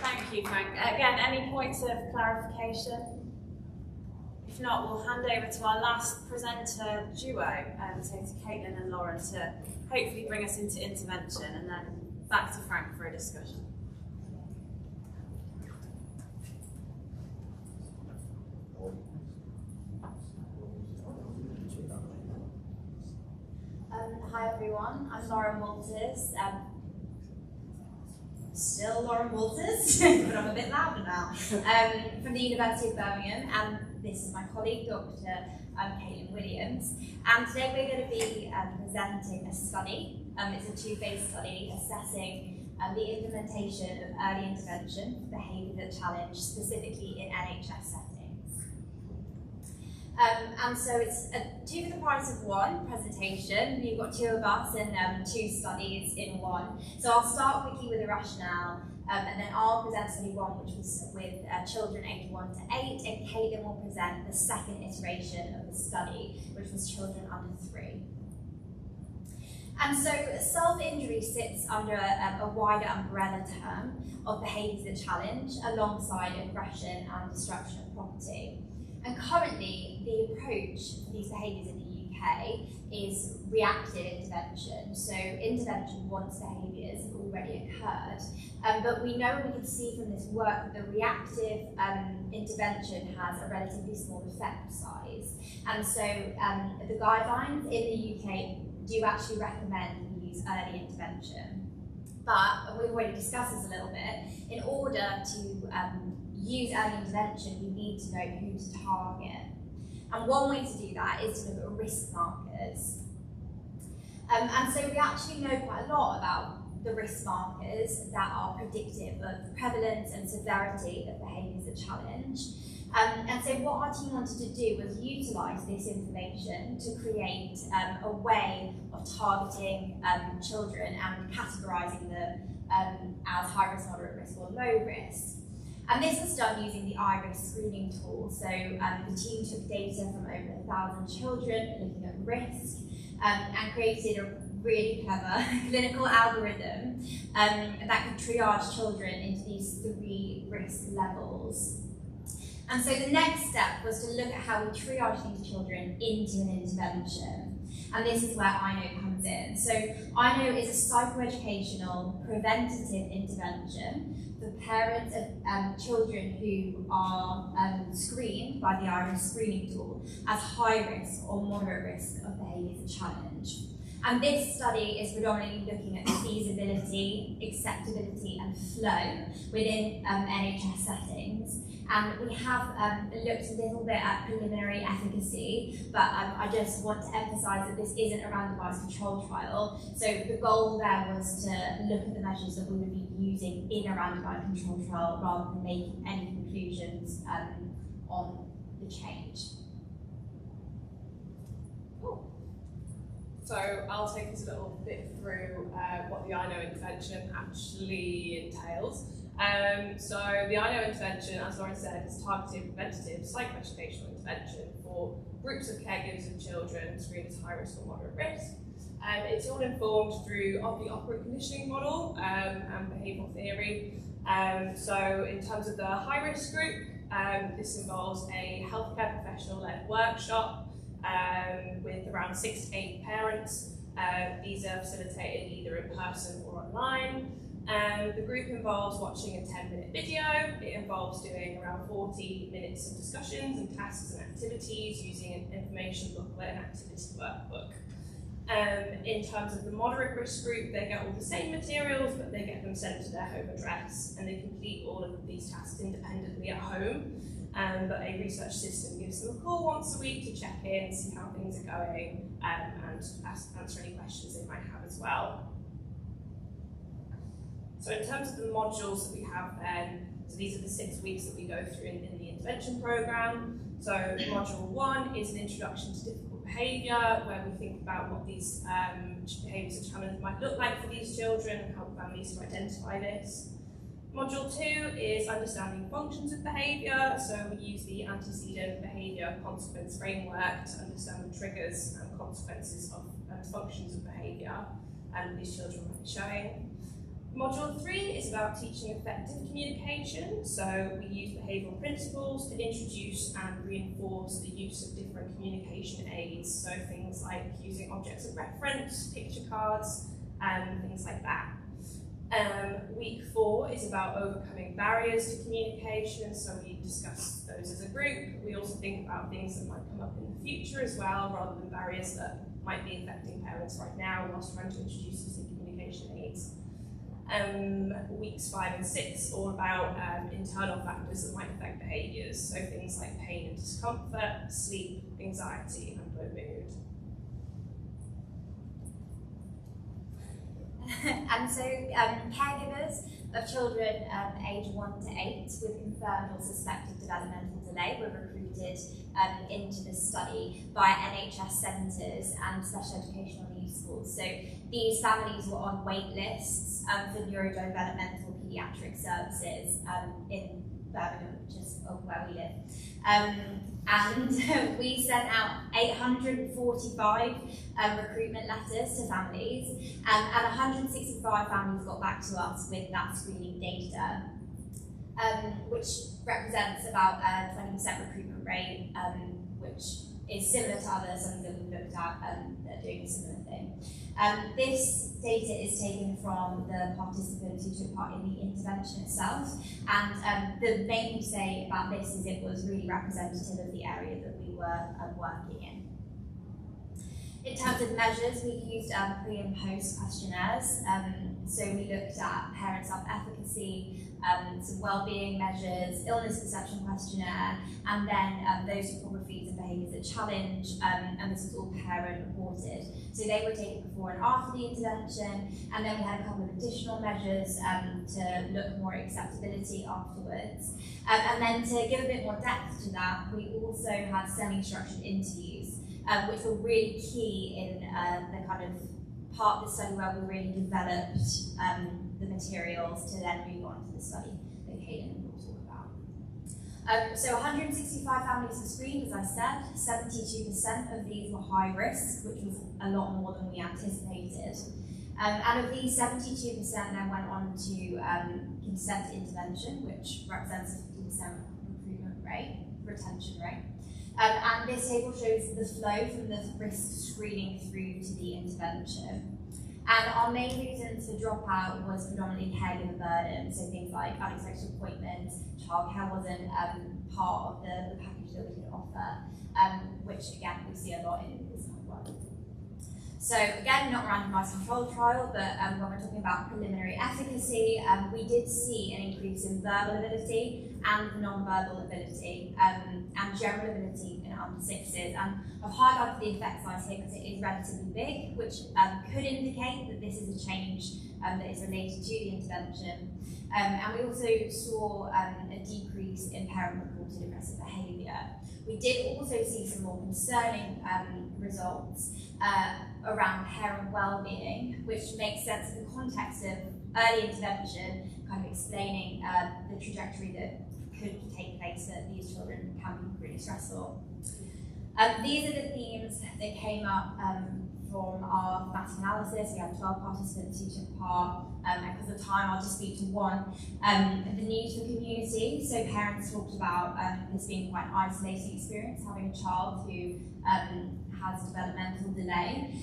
Thank you, Frank. Again, any points of clarification? If not, we'll hand over to our last presenter duo, so to Caitlin and Lauren, to hopefully bring us into intervention, and then back to Frank for a discussion. Hi everyone, I'm Lauren Walters. Still Lauren Walters, but I'm a bit louder now. From the University of Birmingham, and this is my colleague, Dr. Caitlin Williams. And today we're going to be presenting a study. It's a 2-phase study assessing the implementation of early intervention for behaviour that challenge, specifically in NHS settings. And so it's a 2 for the price of 1 presentation. You've got 2 of us and 2 studies in 1. So I'll start quickly with the rationale, and then I'll present study 1, which was with children aged 1 to 8, and Caitlin will present the second iteration of the study, which was children under 3. And so self-injury sits under a wider umbrella term of behaviours that challenge, alongside aggression and destruction of property. And currently, the approach for these behaviours in the UK is reactive intervention. So intervention once behaviours have already occurred. But we know, and we can see from this work, that the reactive intervention has a relatively small effect size. And so the guidelines in the UK do actually recommend we use early intervention. But, and we've already discussed this a little bit, in order to use early intervention, we need to know who to target. And one way to do that is to look at risk markers. And so we actually know quite a lot about the risk markers that are predictive of the prevalence and severity of behaviours at challenge. And so what our team wanted to do was utilise this information to create a way of targeting children and categorising them as high risk, moderate risk or low risk. And this was done using the iris screening tool. So the team took data from over 1,000 children looking at risk and created a really clever clinical algorithm that could triage children into these 3 risk levels. And so the next step was to look at how we triage these children into an intervention. And this is where I-know comes in. So I-know is a psychoeducational preventative intervention for parents of children who are screened by the iris screening tool as high risk or moderate risk of behaviours at challenge. And this study is predominantly looking at feasibility, acceptability and flow within NHS settings. And we have looked a little bit at preliminary efficacy, but I just want to emphasise that this isn't a randomised control trial. So the goal there was to look at the measures that we would be using in a randomised control trial rather than making any conclusions on the change. Cool. So I'll take us a little bit through what the I-know intervention actually entails. So the I-know intervention, as Lauren said, is targeted preventative psychoeducational intervention for groups of caregivers of children screened as high risk or moderate risk. It's all informed through the operant conditioning model and behavioural theory. So in terms of the high risk group, this involves a healthcare professional-led workshop with around 6 to 8 parents. These are facilitated either in person or online. The group involves watching a 10-minute video. It involves doing around 40 minutes of discussions and tasks and activities using an information booklet and activity workbook. In terms of the moderate risk group, they get all the same materials, but they get them sent to their home address, and they complete all of these tasks independently at home. But a research system gives them a call once a week to check in, see how things are going, and answer any questions they might have as well. So in terms of the modules that we have then, so these are the 6 weeks that we go through in the intervention programme. So module 1 is an introduction to difficult behaviour, where we think about what these behaviours and challenges might look like for these children and help families to identify this. Module 2 is understanding functions of behaviour, so we use the antecedent behaviour consequence framework to understand the triggers and consequences of functions of behaviour these children might be showing. Module 3 is about teaching effective communication, so we use behavioural principles to introduce and reinforce the use of different communication aids, so things like using objects of reference, picture cards, and things like that. Week 4 is about overcoming barriers to communication, so we discuss those as a group. We also think about things that might come up in the future as well, rather than barriers that might be affecting parents right now whilst trying to introduce these communication aids. Weeks 5 and 6 all about internal factors that might affect behaviours, so things like pain and discomfort, sleep, anxiety and low mood. And so caregivers of children aged 1 to 8 with confirmed or suspected developmental delay were recruited into the study by NHS centres and special educational needs schools. So these families were on wait lists for neurodevelopmental paediatric services in Birmingham, which is where we live. And we sent out 845 recruitment letters to families, and 165 families got back to us with that screening data, which represents about a 20% recruitment rate, which is similar to other studies that we've looked at that are doing a similar thing. This data is taken from the participants who took part in the intervention itself, and the main thing to say about this is it was really representative of the area that we were working in. In terms of measures, we used pre and post questionnaires. So we looked at parent self-efficacy, some well-being measures, illness perception questionnaire, and then those topographies and behaviours that challenge, and this was all parent reported. So they were taken before and after the intervention, and then we had a couple of additional measures to look more at acceptability afterwards. And then to give a bit more depth to that, we also had semi-structured interviews, which were really key in the kind of part of the study where we really developed the materials to then move on to the study that Hayden will talk about. So 165 families were screened, as I said. 72% of these were high risk, which was a lot more than we anticipated. And of these, 72% then went on to consent intervention, which represents a 50% retention rate. And this table shows the flow from the risk screening through to the intervention. And our main reasons for dropout was predominantly caregiver burden, so things like unexpected appointments, childcare wasn't part of the package that we could offer, which again we see a lot in this kind of work. So again, not a randomised controlled trial, but when we're talking about preliminary efficacy, we did see an increase in verbal ability and non-verbal ability, and general ability in under sixes. And I've highlighted the effect size here because it is relatively big, which could indicate that this is a change that is related to the intervention. And we also saw a decrease in parent-reported aggressive behaviour. We did also see some more concerning results around parent well-being, which makes sense in the context of early intervention, kind of explaining the trajectory that could take place that these children can be really stressful. These are the themes that came up from our thematic analysis. We had 12 participants who took part, and because of time I'll just speak to one. The need for community, so parents talked about this being quite an isolating experience, having a child who has developmental delay.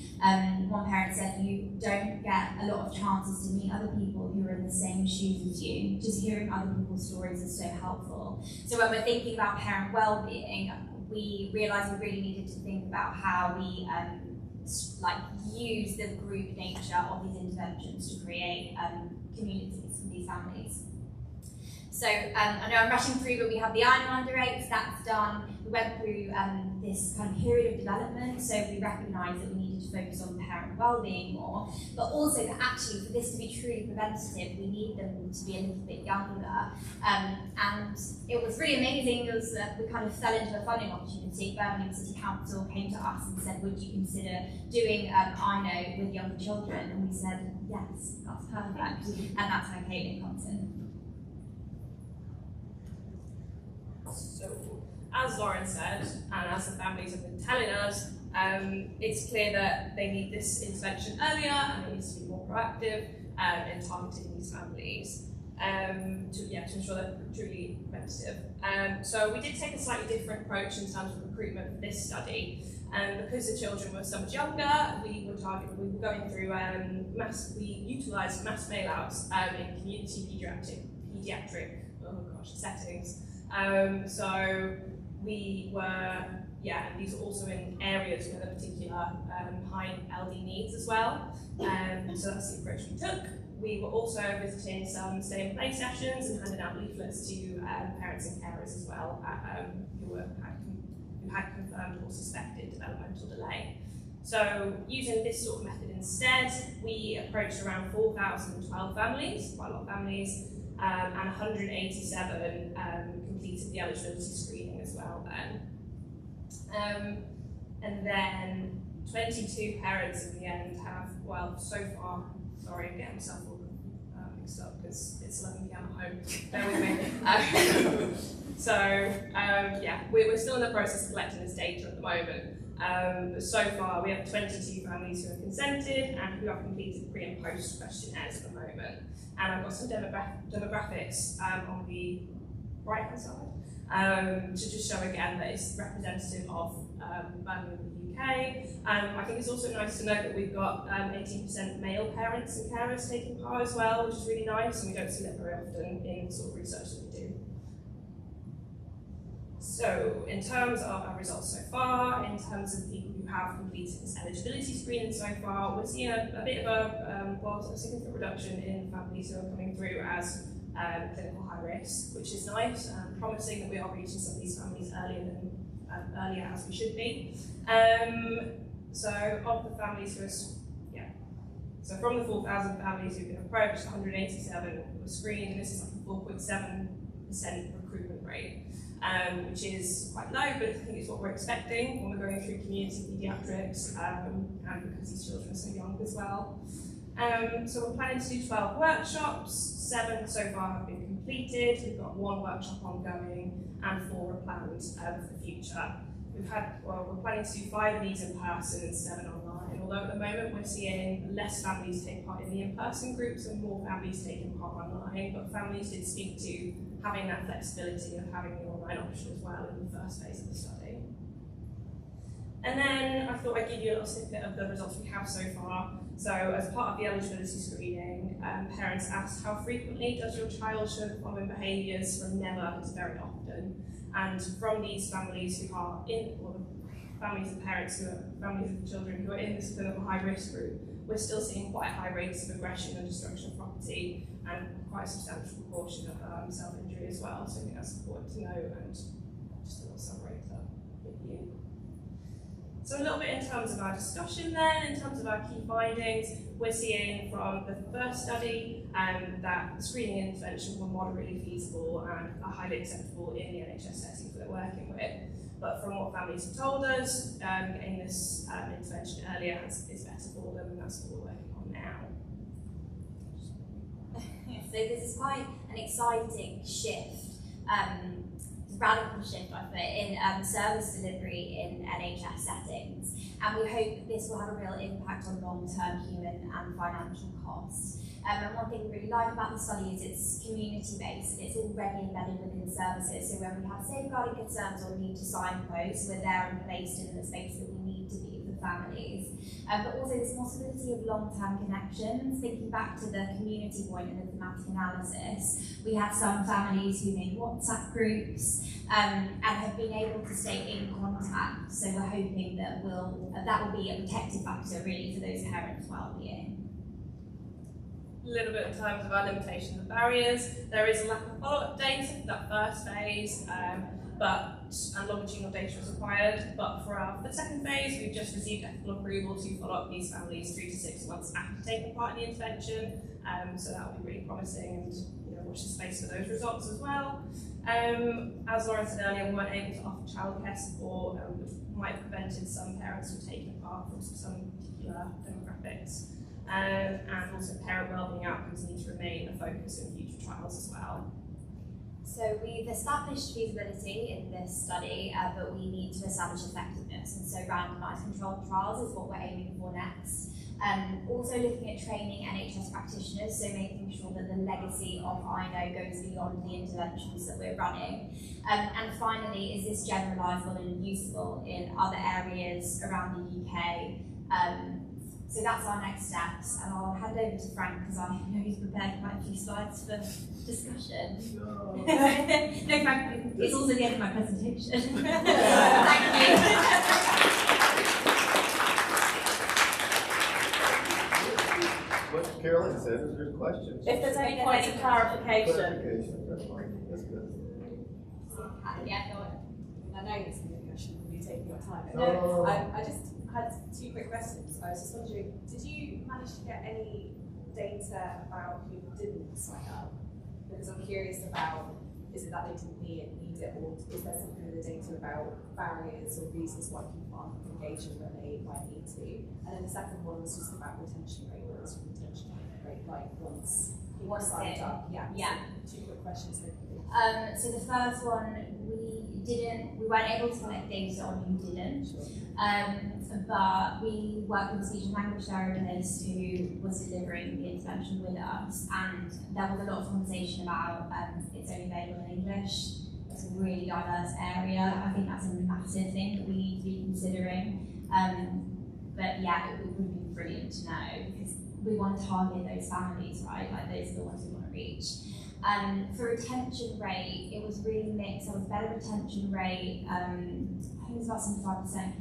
One parent said you don't get a lot of chances to meet other people who are in the same shoes as you. Just hearing other people's stories is so helpful. So when we're thinking about parent well-being, we realised we really needed to think about how we use the group nature of these interventions to create communities for these families. So I know I'm rushing through, but we have the iron under 8s, that's done. We went through this kind of period of development, so we recognised that we needed to focus on parent well-being more, but also that actually for this to be truly preventative, we need them to be a little bit younger. And it was really amazing. We kind of fell into a funding opportunity. Birmingham City Council came to us and said, would you consider doing INO with younger children? And we said, yes, that's perfect. And that's how Caitlin comes in. So, as Lauren said, and as the families have been telling us, it's clear that they need this intervention earlier and it needs to be more proactive in targeting these families to ensure they're truly preventative. So we did take a slightly different approach in terms of recruitment for this study. Because the children were so much younger, we were going through we utilised mass mail-outs in community paediatric settings. So we were, these are also in areas with a particular high LD needs as well. So that's the approach we took. We were also visiting some stay and play sessions and handing out leaflets to parents and carers as well who had confirmed or suspected developmental delay. So using this sort of method instead, we approached around 4,012 families, quite a lot of families, and 187 completed the eligibility screening as well then. And then 22 parents in the end have, well, so far, sorry, I'm getting myself all mixed up because it's 11 p.m. at home, bear with me. We're still in the process of collecting this data at the moment. But so far, we have 22 families who have consented and who have completed pre and post questionnaires at the moment. And I've got some demographics on the right-hand side to just show again that it's representative of Birmingham in the UK. I think it's also nice to note that we've got 18% male parents and carers taking part as well, which is really nice, and we don't see that very often in sort of research that we do. So, in terms of our results so far, in terms of people who have completed this eligibility screening so far, we're seeing a bit of a significant reduction in families who are coming through as clinical high risk, which is nice and promising that we are reaching some of these families earlier as we should be. So, of the families who are, so from the 4,000 families who've been approached, 187 were screened, and this is like a 4.7% recruitment rate. Which is quite low, but I think it's what we're expecting when we're going through community paediatrics, and because these children are so young as well. So we're planning to do 12 workshops, 7 so far have been completed, we've got 1 workshop ongoing, and 4 are planned for the future. We're planning to do 5 of these in person and 7 online, although at the moment we're seeing less families take part in the in-person groups and more families taking part online, but families did speak to having that flexibility of having the online option as well in the first phase of the study. And then I thought I'd give you a little snippet of the results we have so far. So as part of the eligibility screening, parents asked how frequently does your child show the following behaviours from never to very often. And from these families who are families and parents who are families of children who are in this clinical high risk group, we're still seeing quite high rates of aggression and destruction of property and quite a substantial proportion of self-injury as well. So I think that's important to know, and just a little summary to give you. So a little bit in terms of our discussion then, in terms of our key findings, we're seeing from the first study that screening and intervention were moderately feasible and are highly acceptable in the NHS settings that we're working with. But from what families have told us, getting this intervention earlier is better for them, and that's what we're working on now. So this is quite an exciting shift, radical shift I put in service delivery in NHS settings, and we hope that this will have a real impact on long-term human and financial costs. And one thing we really like about the study is it's community-based and it's already embedded within services. So when we have safeguarding concerns or need to signpost, we're there and placed in the space that we need to be for families. But also this possibility of long-term connections, thinking back to the community point and the thematic analysis, we have some families who made WhatsApp groups and have been able to stay in contact. So we're hoping that that will be a protective factor really for those parents' well-being. A little bit in terms of our limitations and barriers. There is a lack of follow-up data for that first phase, and longitudinal data is required. But for the second phase, we've just received ethical approval to follow up these families 3 to 6 months after taking part in the intervention. So that will be really promising, and watch the space for those results as well. As Lauren said earlier, we weren't able to offer childcare support, which might have prevented some parents from taking part from some particular demographics. And also parent wellbeing outcomes need to remain a focus in future trials as well. So we've established feasibility in this study, but we need to establish effectiveness, and so randomised controlled trials is what we're aiming for next. Also looking at training NHS practitioners, so making sure that the legacy of I know goes beyond the interventions that we're running. And finally, is this generalisable and useful in other areas around the UK? So that's our next steps, and I'll hand over to Frank because I know he's prepared quite a few slides for discussion. No, Frank, it's also the end of my presentation. Thank you. What Carolyn said is there's questions. If there's any points of clarification. That's fine. That's good. Yeah, go on. I know this discussion will be taking your time. No. I just had 2 quick questions. I was just wondering, did you manage to get any data about who didn't sign up? Because I'm curious about, is it that they didn't need it, or is there something in the data about barriers or reasons why people aren't engaging when they might need to? And then the second one was just about retention rate. What is retention rate like once people signed up? Yeah. 2 quick questions. So the first one, we weren't able to collect data on who didn't, but we worked with a speech and language therapist who was delivering the intervention with us, and there was a lot of conversation about it's only available in English. It's a really diverse area. I think that's a massive thing that we need to be considering. But yeah, it would be brilliant to know, because we want to target those families, right? Like those are the ones we want to reach. For retention rate, it was really mixed. There was better retention rate, I think it was about 75%,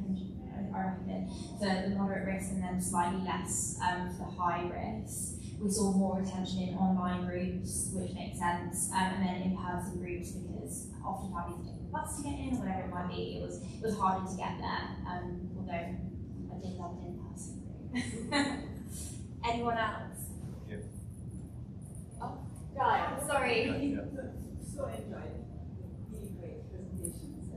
I reckon, for the moderate risk, and then slightly less for the high risk. We saw more retention in online groups, which makes sense, and then in-person groups, because often families take the bus to get in, or whatever it might be. It was harder to get there, although I did love an in-person group. Anyone else? Yeah. Oh, right, sorry. So enjoyed really great presentations.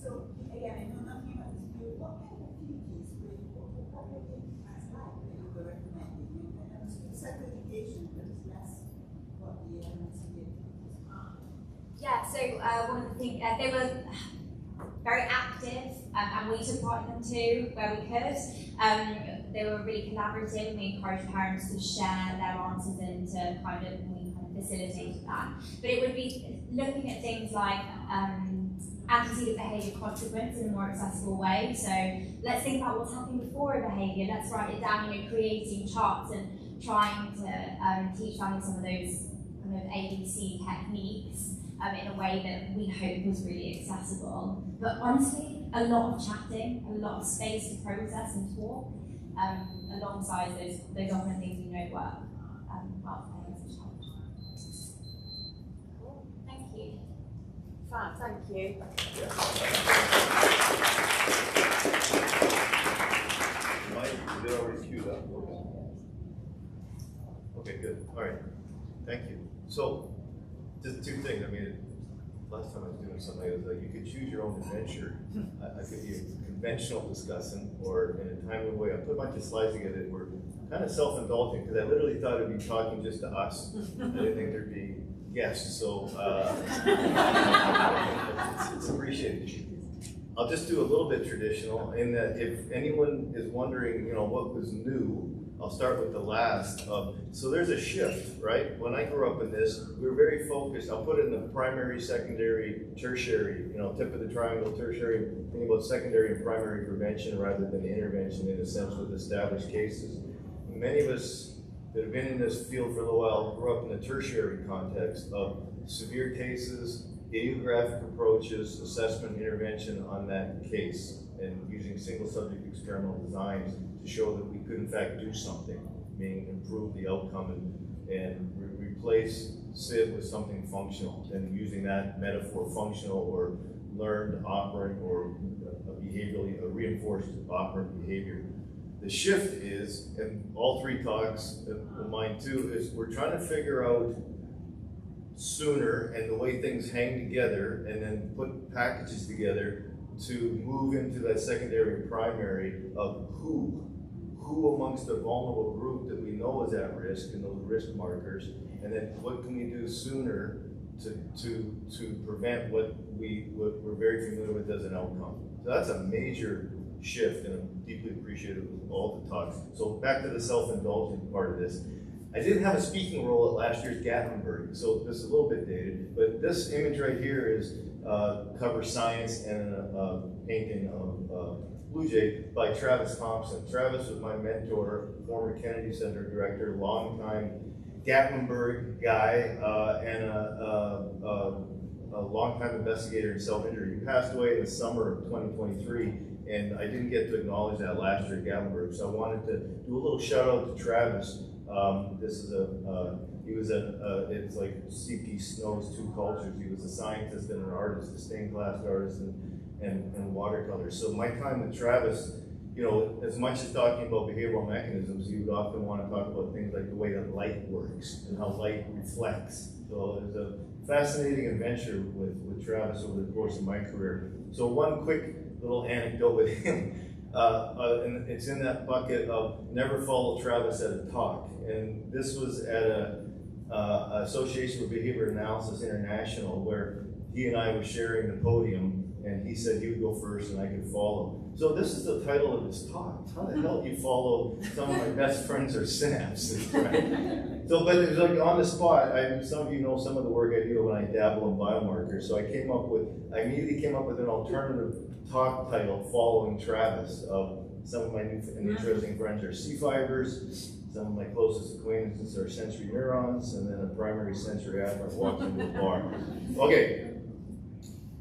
So again, I know nothing about this field. What kind of activities what were the impacts like that you were recommending? And self-education, but it's less what the elements of the activities are. Yeah, so one of the things, they were very active, and we took part in them too, where we could. They were really collaborative. We encouraged parents to share their answers and to we facilitated that. But it would be looking at things like antecedent behaviour consequence in a more accessible way. So let's think about what's happening before a behaviour. Let's write it down, creating charts and trying to teach families some of those kind of ABC techniques in a way that we hope was really accessible. But honestly, a lot of chatting, a lot of space to process and talk, alongside those often things work well for as a child. Cool. Thank you. Fab, thank you. Is it already queued up? Okay, good. All right. Thank you. So, just two things. I mean, last time I was doing something, it was like you could choose your own adventure. I could be a conventional discussant, or in a timely way. I put a bunch of slides together that were kind of self-indulgent, because I literally thought it'd be talking just to us. I didn't think there'd be guests, so it's appreciated. I'll just do a little bit traditional, in that if anyone is wondering, what was new, I'll start with the last. So there's a shift, right? When I grew up in this, we were very focused. I'll put it in the primary, secondary, tertiary, tip of the triangle, tertiary, thinking about secondary and primary prevention rather than intervention, in a sense, with established cases. Many of us that have been in this field for a little while grew up in the tertiary context of severe cases, idiographic approaches, assessment, intervention on that case, and using single subject experimental designs to show that we could in fact do something, meaning improve the outcome and replace SIB with something functional, and using that metaphor, functional or learned operant or behaviorally reinforced operant behavior. The shift is, and all three talks of mine too, is we're trying to figure out sooner and the way things hang together, and then put packages together to move into that secondary and primary of who amongst the vulnerable group that we know is at risk, and those risk markers, and then what can we do sooner to prevent what we're very familiar with as an outcome. So that's a major shift, and I'm deeply appreciative of all the talks. So back to the self-indulgent part of this. I didn't have a speaking role at last year's Gatlinburg, so this is a little bit dated, but this image right here is cover science and a painting of Blue Jay by Travis Thompson. Travis was my mentor, former Kennedy Center director, longtime Gatlinburg guy, and a longtime investigator in self-injury. He passed away in the summer of 2023, and I didn't get to acknowledge that last year at Gatlinburg, so I wanted to do a little shout out to Travis. This is it's like C.P. Snow's Two Cultures. He was a scientist and an artist, a stained glass artist and watercolor. So my time with Travis, as much as talking about behavioral mechanisms, he would often want to talk about things like the way that light works and how light reflects. So it was a fascinating adventure with Travis over the course of my career. So one quick little anecdote with him. And it's in that bucket of never follow Travis at a talk. And this was at a Association for Behavior Analysis International, where he and I were sharing the podium, and he said he would go first and I could follow. So this is the title of his talk. How the hell do you follow some of my best friends or synapses, right? So, but it was like on the spot. Some of you know some of the work I do when I dabble in biomarkers. So I immediately came up with an alternative talk title following Travis of some of my new and interesting friends are C fibers, Some of my closest acquaintances are sensory neurons, and then a primary sensory afferent walks into a bar. Okay,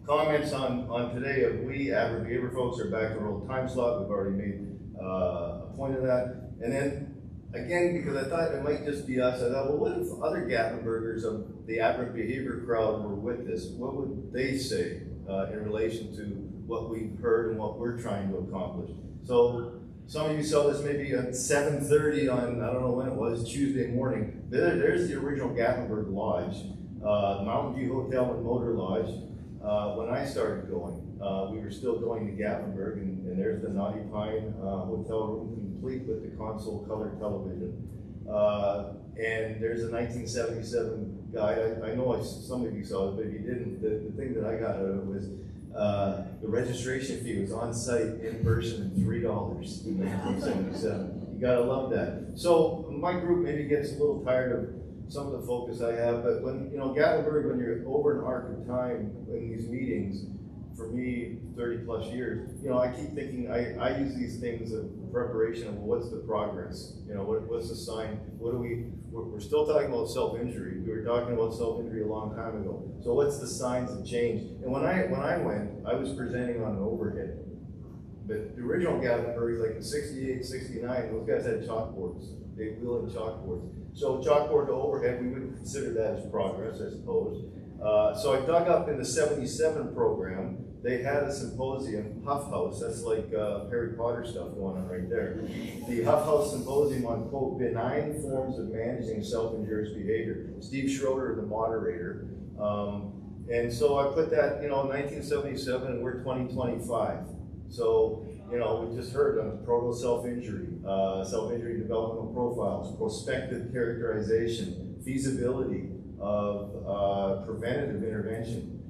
comments on today of we average behavior folks are back to our old time slot. We've already made a point of that. And then, again, because I thought it might just be us, I thought, well, what if other Gatlinburgers of the aberrant behavior crowd were with this? What would they say in relation to what we've heard and what we're trying to accomplish? So some of you saw this maybe at 7:30 on, I don't know when it was, Tuesday morning. There's the original Gatlinburg Lodge, Mountain View Hotel and Motor Lodge. When I started going, we were still going to Gatlinburg, and there's the Naughty Pine hotel room, complete with the console color television. And there's a 1977 guide. I know some of you saw it, but if you didn't, the thing that I got out of it was the registration fee was on site in person at $3 in 1977. You gotta love that. So my group maybe gets a little tired of some of the focus I have, but when, you know, Gatlinburg, when you're over an arc of time in these meetings, for me, 30 plus years, you know, I keep thinking, I use these things of preparation of, well, what's the progress? You know, what's the sign? We're still talking about self-injury. We were talking about self-injury a long time ago. So what's the signs of change? And when I went, I was presenting on an overhead. But the original Gatlinburg, like in 68, 69, those guys had chalkboards. They wheeled chalkboards. So chalkboard to overhead, we would consider that as progress, I suppose. So I dug up in the 77 program. They had a symposium, Huff House, that's like Harry Potter stuff going on right there. The Huff House Symposium on, quote, benign forms of managing self-injurious behavior. Steve Schroeder, the moderator. And so I put that, you know, 1977, and we're 2025. So, you know, we just heard on proto-self-injury, self-injury developmental profiles, prospective characterization, feasibility of preventative intervention.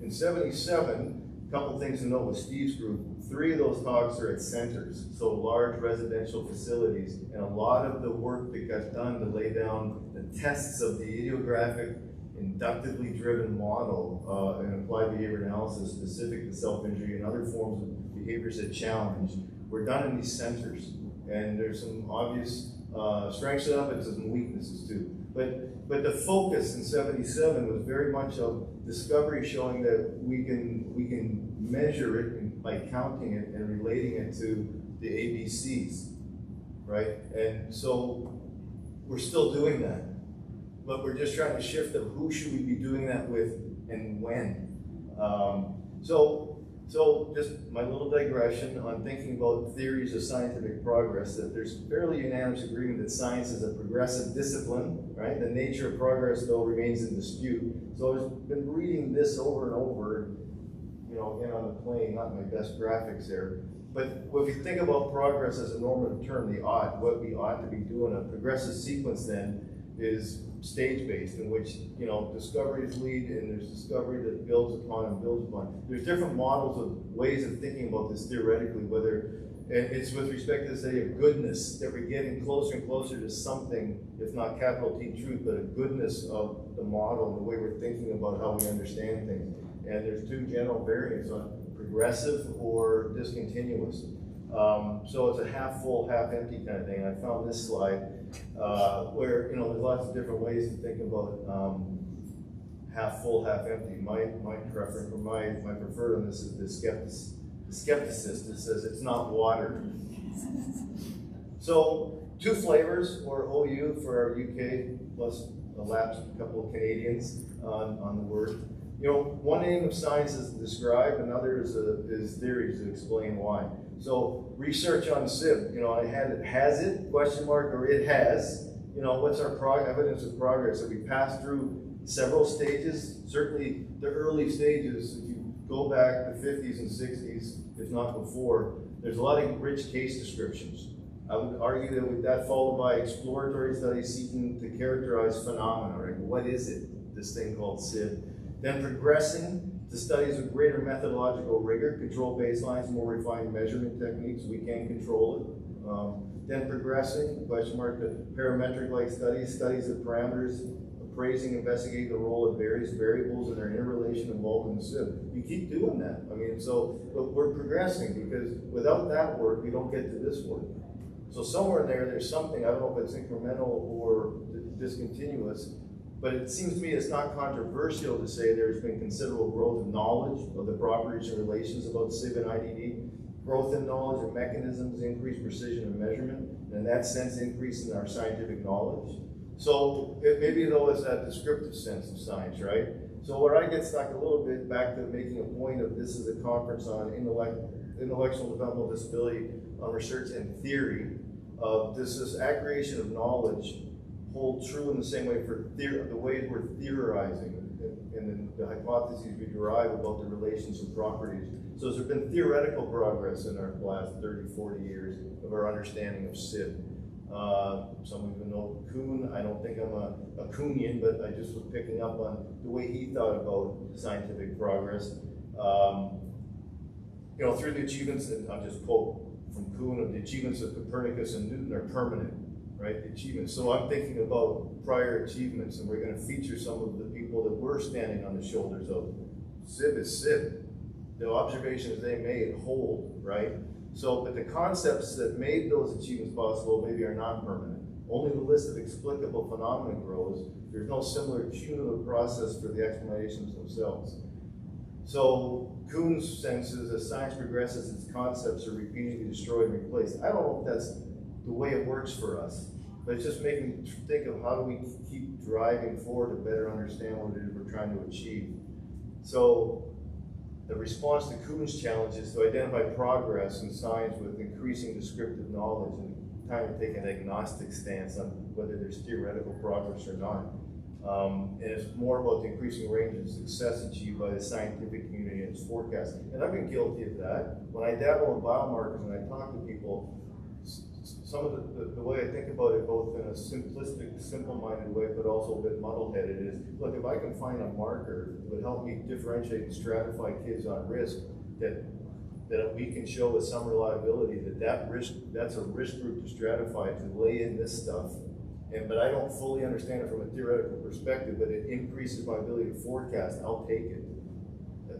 In 77, a couple things to note with Steve's group, 3 of those talks are at centers, so large residential facilities, and a lot of the work that got done to lay down the tests of the idiographic, inductively driven model and applied behavior analysis specific to self-injury and other forms of behaviors that challenge were done in these centers. And there's some obvious strengths of it, and some weaknesses too. But the focus in 77 was very much of discovery showing that we can measure it by counting it and relating it to the ABCs, right? And so we're still doing that. But we're just trying to shift of who should we be doing that with and when. So just my little digression on thinking about theories of scientific progress, that there's fairly unanimous agreement that science is a progressive discipline, right? The nature of progress, though, remains in dispute. So I've been reading this over and over, you know, again on the plane, not my best graphics there. But if you think about progress as a normative term, what we ought to be doing, a progressive sequence then is stage-based, in which, you know, discoveries lead, and there's discovery that builds upon and builds upon. There's different models of ways of thinking about this theoretically, whether it's with respect to this idea of goodness, that we're getting closer and closer to something, if not capital T truth, but a goodness of the model and the way we're thinking about how we understand things. And there's 2 general variants on progressive or discontinuous. So it's a half full, half empty kind of thing. I found this slide where, you know, there's lots of different ways to think about half full, half empty. My preference, or my preferred on this is the skepticist that says it's not water. So 2 flavors, or OU for our UK, plus a lapsed couple of Canadians on the word. You know, one aim of science is to describe, another is theories to explain why. So research on SIB, you know, I had it, has it, question mark, or it has, you know, what's our evidence of progress? That we passed through several stages, certainly the early stages, if you go back to the 50s and 60s, if not before, there's a lot of rich case descriptions. I would argue that with that followed by exploratory studies seeking to characterize phenomena, right? What is it, this thing called SIB? Then progressing to studies with greater methodological rigor, control baselines, more refined measurement techniques, we can control it. Then progressing, question mark, to parametric-like studies of parameters, appraising, investigating the role of various variables and their interrelation involved in the SIB. You keep doing that. I mean, so but we're progressing, because without that work, we don't get to this work. So somewhere in there, there's something, I don't know if it's incremental or discontinuous, but it seems to me it's not controversial to say there's been considerable growth in knowledge of the properties and relations about SIB and IDD, growth in knowledge of mechanisms, increased precision of measurement, and in that sense, increase in our scientific knowledge. So maybe though it's that descriptive sense of science, right? So where I get stuck a little bit back to making a point of this is a conference on intellectual developmental disability on research and theory. Does this aggregation of knowledge hold true in the same way for the ways we're theorizing and the hypotheses we derive about the relations and properties? So has there been theoretical progress in our last 30, 40 years of our understanding of SIB? Some even know Kuhn. I don't think I'm a Kuhnian, but I just was picking up on the way he thought about scientific progress. You know, through the achievements, and I'll just quote from Kuhn, of the achievements of Copernicus and Newton are permanent, right? The achievements. So I'm thinking about prior achievements, and we're going to feature some of the people that were standing on the shoulders of. SIB is SIB. The observations they made hold, right? So, but the concepts that made those achievements possible maybe are not permanent. Only the list of explicable phenomena grows. There's no similar cumulative process for the explanations themselves. So Kuhn's sense is as science progresses, its concepts are repeatedly destroyed and replaced. I don't know if that's the way it works for us, but it's just making me think of how do we keep driving forward to better understand what it is we're trying to achieve. So the response to Kuhn's challenge is to identify progress in science with increasing descriptive knowledge and kind of take an agnostic stance on whether there's theoretical progress or not. And it's more about the increasing range of success achieved by the scientific community and its forecasting. And I've been guilty of that. When I dabble in biomarkers and I talk to people, some of the way I think about it, both in a simplistic, simple-minded way, but also a bit muddle-headed, is, look, if I can find a marker that would help me differentiate and stratify kids on risk, that we can show with some reliability that's a risk group to stratify, to lay in this stuff, but I don't fully understand it from a theoretical perspective, but it increases my ability to forecast, I'll take it.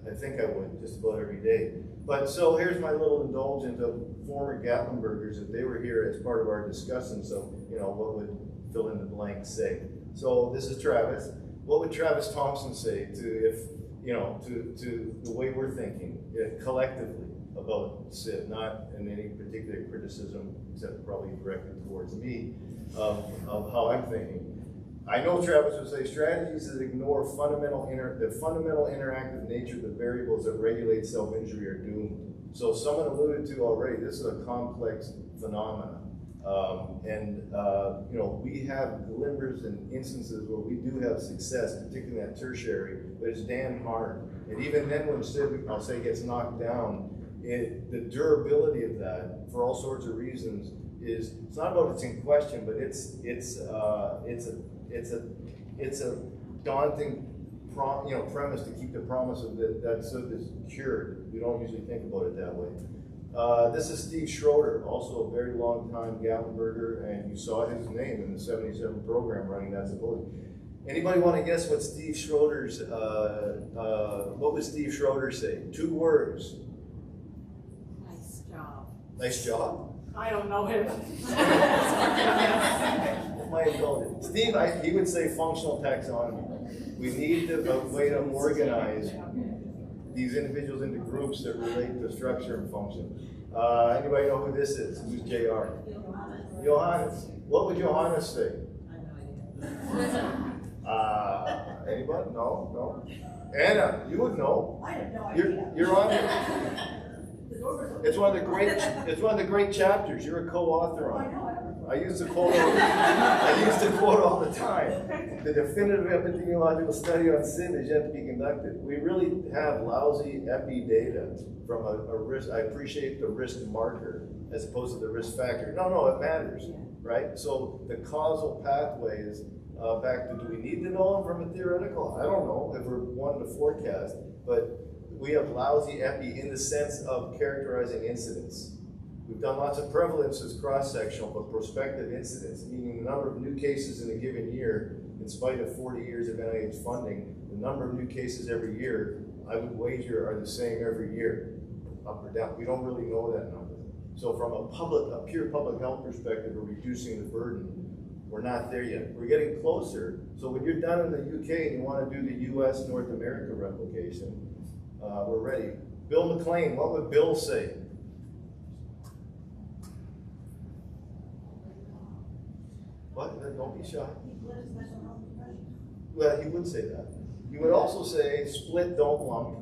I think I would just about every day. But so here's my little indulgence of former Gatlinburgers, if they were here as part of our discussion, so, you know, what would fill in the blank say? So this is Travis. What would Travis Thompson say to the way we're thinking collectively about SIB, not in any particular criticism, except probably directed towards me, of how I'm thinking. I know Travis would say strategies that ignore the fundamental interactive nature of the variables that regulate self-injury are doomed. So someone alluded to already, this is a complex phenomenon. You know, we have glimmers and instances where we do have success, particularly at tertiary, but it's damn hard. And even then when SIB, I'll say, gets knocked down, the durability of that, for all sorts of reasons, it's not about it's in question, but it's a daunting premise to keep the promise of that SIB is cured. We don't usually think about it that way. This is Steve Schroeder, also a very long time Gatlinburger, and you saw his name in the 77 program running that symposium. Anybody want to guess what Steve Schroeder's, what would Steve Schroeder say? 2 words. Nice job. Nice job? I don't know him. My indulgence. Steve, he would say functional taxonomy. We need a way to organize these individuals into groups that relate to structure and function. Anybody know who this is? Who's JR? Johannes. What would Johannes say? I have no idea. Anybody? No? Anna, you would know. I have no idea. You're on it. It's one of the great chapters. You're a co-author on it. I used to quote all the time. The definitive epidemiological study on SIB is yet to be conducted. We really have lousy epi data from a risk. I appreciate the risk marker as opposed to the risk factor. No, it matters, right? So the causal pathway is back to, do we need to know them from a theoretical? I don't know if we're wanting to forecast, but we have lousy epi in the sense of characterizing incidence. We've done lots of prevalence as cross-sectional, but prospective incidence, meaning the number of new cases in a given year, in spite of 40 years of NIH funding, the number of new cases every year, I would wager, are the same every year, up or down. We don't really know that number. So from a pure public health perspective of reducing the burden, we're not there yet. We're getting closer. So when you're done in the UK and you want to do the US North America replication, we're ready. Bill McLean, what would Bill say? What? Don't be shy. Well, he would say that. He would also say split, don't lump,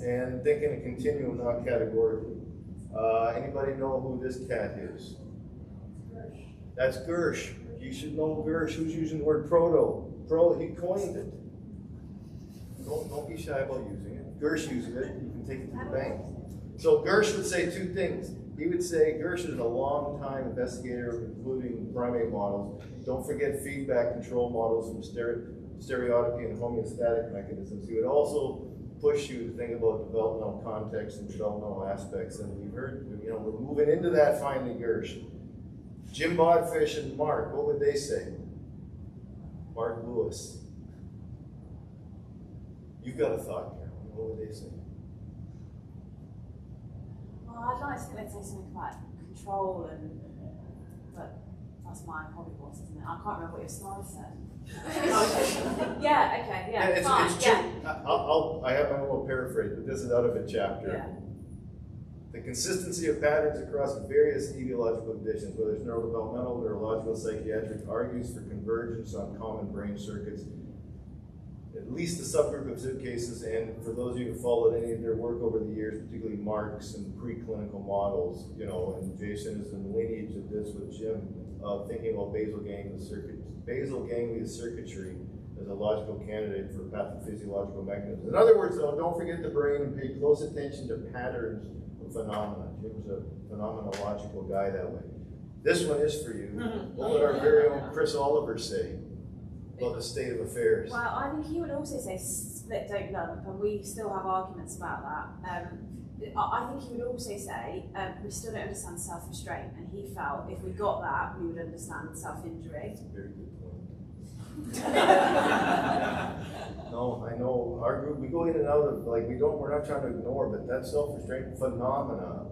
and think in a continuum, not categorically. Anybody know who this cat is? That's Gersh. You should know Gersh. Who's using the word proto? He coined it. Don't be shy about using it. Gersh uses it. You can take it to the bank. So Gersh would say two things. He would say, Gersh is a long-time investigator, including primate models. Don't forget feedback control models from stereotypy and homeostatic mechanisms. He would also push you to think about developmental context and developmental aspects. And we heard, we're moving into that finally, Gersh. Jim Bodfish and Mark, what would they say? Mark Lewis. You've got a thought, Carol. What would they say? Well, I'd like to think they'd say something about control but that's my Holocaust, isn't it? I can't remember what your slide said. Yeah, okay, yeah, fine, I have my little paraphrase, but this is out of a chapter. Yeah. The consistency of patterns across various etiological conditions, whether it's neurodevelopmental, neurological, psychiatric, argues for convergence on common brain circuits, at least a subgroup of cases, and for those of you who followed any of their work over the years, particularly Mark's and preclinical models, and Jason is in the lineage of this with Jim, thinking about basal ganglia circuitry as a logical candidate for pathophysiological mechanisms. In other words, though, don't forget the brain and pay close attention to patterns of phenomena. Jim's a phenomenological guy that way. This one is for you. What would our very own Chris Oliver say about the state of affairs? Well, I think he would also say split, don't lump, and we still have arguments about that. I think he would also say we still don't understand self-restraint, and he felt if we got that, we would understand self-injury. That's a very good point. No, I know our group, we go in and out of, we're not trying to ignore, but that self-restraint phenomena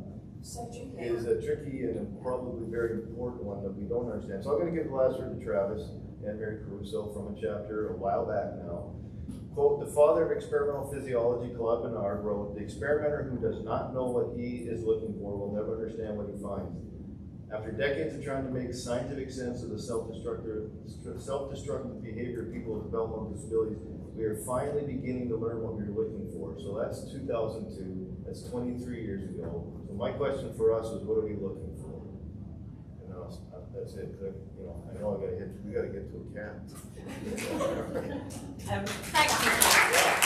is a tricky and probably very important one that we don't understand. So I'm going to give the last word to Travis and Mary Caruso from a chapter a while back now. Quote, the father of experimental physiology, Claude Bernard, wrote, the experimenter who does not know what he is looking for will never understand what he finds. After decades of trying to make scientific sense of the self-destructive behavior of people with developmental disabilities, we are finally beginning to learn what we were looking for. So that's 2002, that's 23 years ago. So my question for us is, what are we looking for? And that's it. I know we got to get to a cat. Thank you.